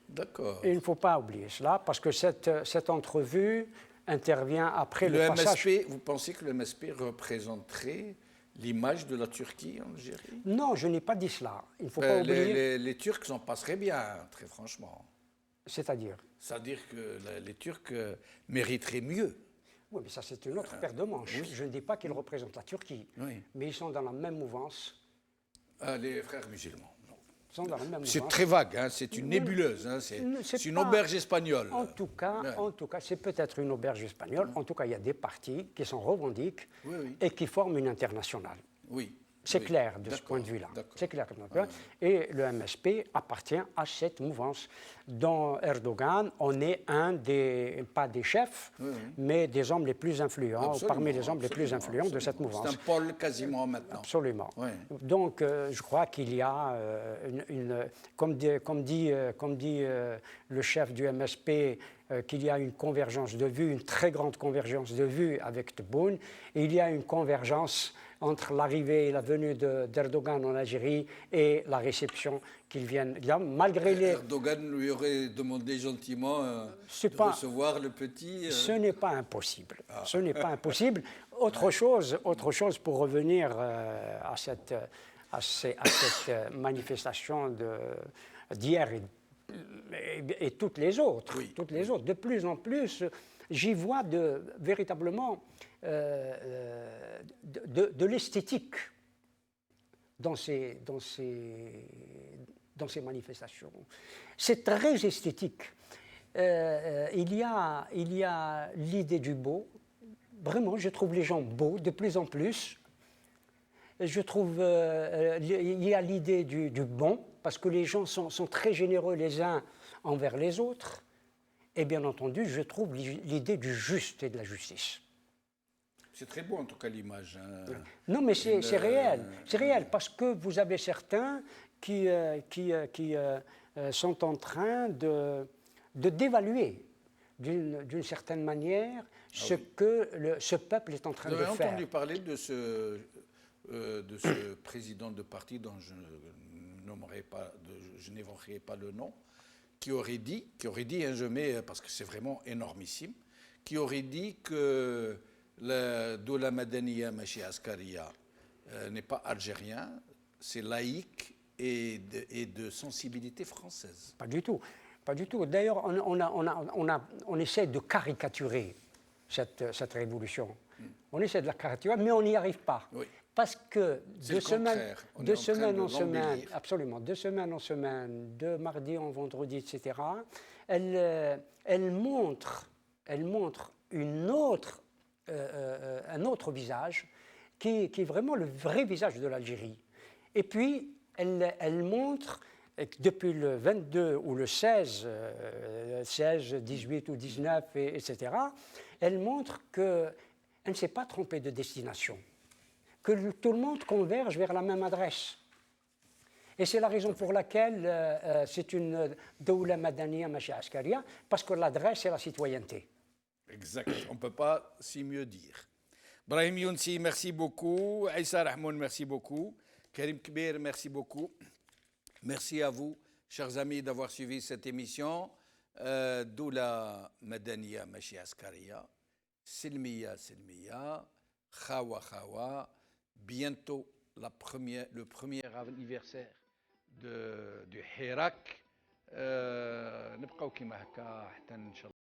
D'accord. Et il ne faut pas oublier cela, parce que cette entrevue intervient après le passage... MSP, vous pensez que le MSP représenterait l'image de la Turquie en Algérie? Non, je n'ai pas dit cela. Il ne faut pas oublier... Les Turcs s'en passeraient bien, très franchement. C'est-à-dire? C'est-à-dire que les Turcs mériteraient mieux. Oui, mais ça, c'est une autre paire de manches. Oui. Je ne dis pas qu'ils représentent la Turquie, oui, mais ils sont dans la même mouvance. Les frères musulmans, non. Ils sont dans la même mouvance. C'est très vague, hein, c'est une nébuleuse, hein, c'est une auberge espagnole. En tout cas, c'est peut-être une auberge espagnole. En tout cas, il y a des partis qui s'en revendiquent et qui forment une internationale. Oui. C'est clair de ce point de vue-là. C'est clair. Et le MSP appartient à cette mouvance. Dans Erdogan, on est pas des chefs, mais des hommes les plus influents, parmi les hommes les plus influents de cette mouvance. C'est un pôle quasiment maintenant. Absolument. Oui. Donc, je crois qu'il y a comme dit le chef du MSP, qu'il y a une convergence de vues, une très grande convergence de vues avec Tebboune, et il y a une convergence entre l'arrivée et la venue d'Erdogan en Algérie et la réception qu'il vient. Malgré les... Erdogan lui aurait demandé gentiment de recevoir le petit... Ce n'est pas impossible. Ce n'est pas impossible. Autre chose, pour revenir à cette manifestation d'hier et toutes les autres. Oui. Toutes les autres. De plus en plus, j'y vois véritablement de l'esthétique dans ces manifestations. C'est très esthétique. Il y a l'idée du beau. Vraiment, je trouve les gens beaux de plus en plus. Je trouve il y a l'idée du bon, parce que les gens sont très généreux les uns envers les autres. Et bien entendu, je trouve l'idée du juste et de la justice. C'est très beau en tout cas l'image. Hein. Non, mais c'est réel. C'est réel parce que vous avez certains qui sont en train de dévaluer d'une certaine manière ce que ce peuple est en train de faire. Vous avez entendu parler de ce président de parti dont je n'évoquerai pas le nom, qui aurait dit, je mets, parce que c'est vraiment énormissime, qui aurait dit que la Doula Madaniya Machi Askaria n'est pas algérien, c'est laïque et de sensibilité française. Pas du tout. Pas du tout. D'ailleurs, on essaie de caricaturer cette révolution. On essaie de la caricaturer, mais on n'y arrive pas. Oui. Parce que de semaine en semaine, absolument, de semaine en semaine, de mardi en vendredi, etc., elle montre un autre visage qui est vraiment le vrai visage de l'Algérie. Et puis, elle montre depuis le 22 ou le 16, 18 ou 19, etc., elle montre qu'elle ne s'est pas trompée de destination, que tout le monde converge vers la même adresse. Et c'est la raison pour laquelle c'est une Doula Madaniya Machi Askaria, parce que l'adresse, c'est la citoyenneté. Exact, on ne peut pas si mieux dire. Brahim Younsi, merci beaucoup. Aïssa Rahmoun, merci beaucoup. Karim Kbir, merci beaucoup. Merci à vous, chers amis, d'avoir suivi cette émission. Doula Madaniya Machi Askaria, Silmiya, Khawa Khawa. Bientôt, le premier anniversaire du Hirak. نبقاو كيما هكا حتى إن شاء الله.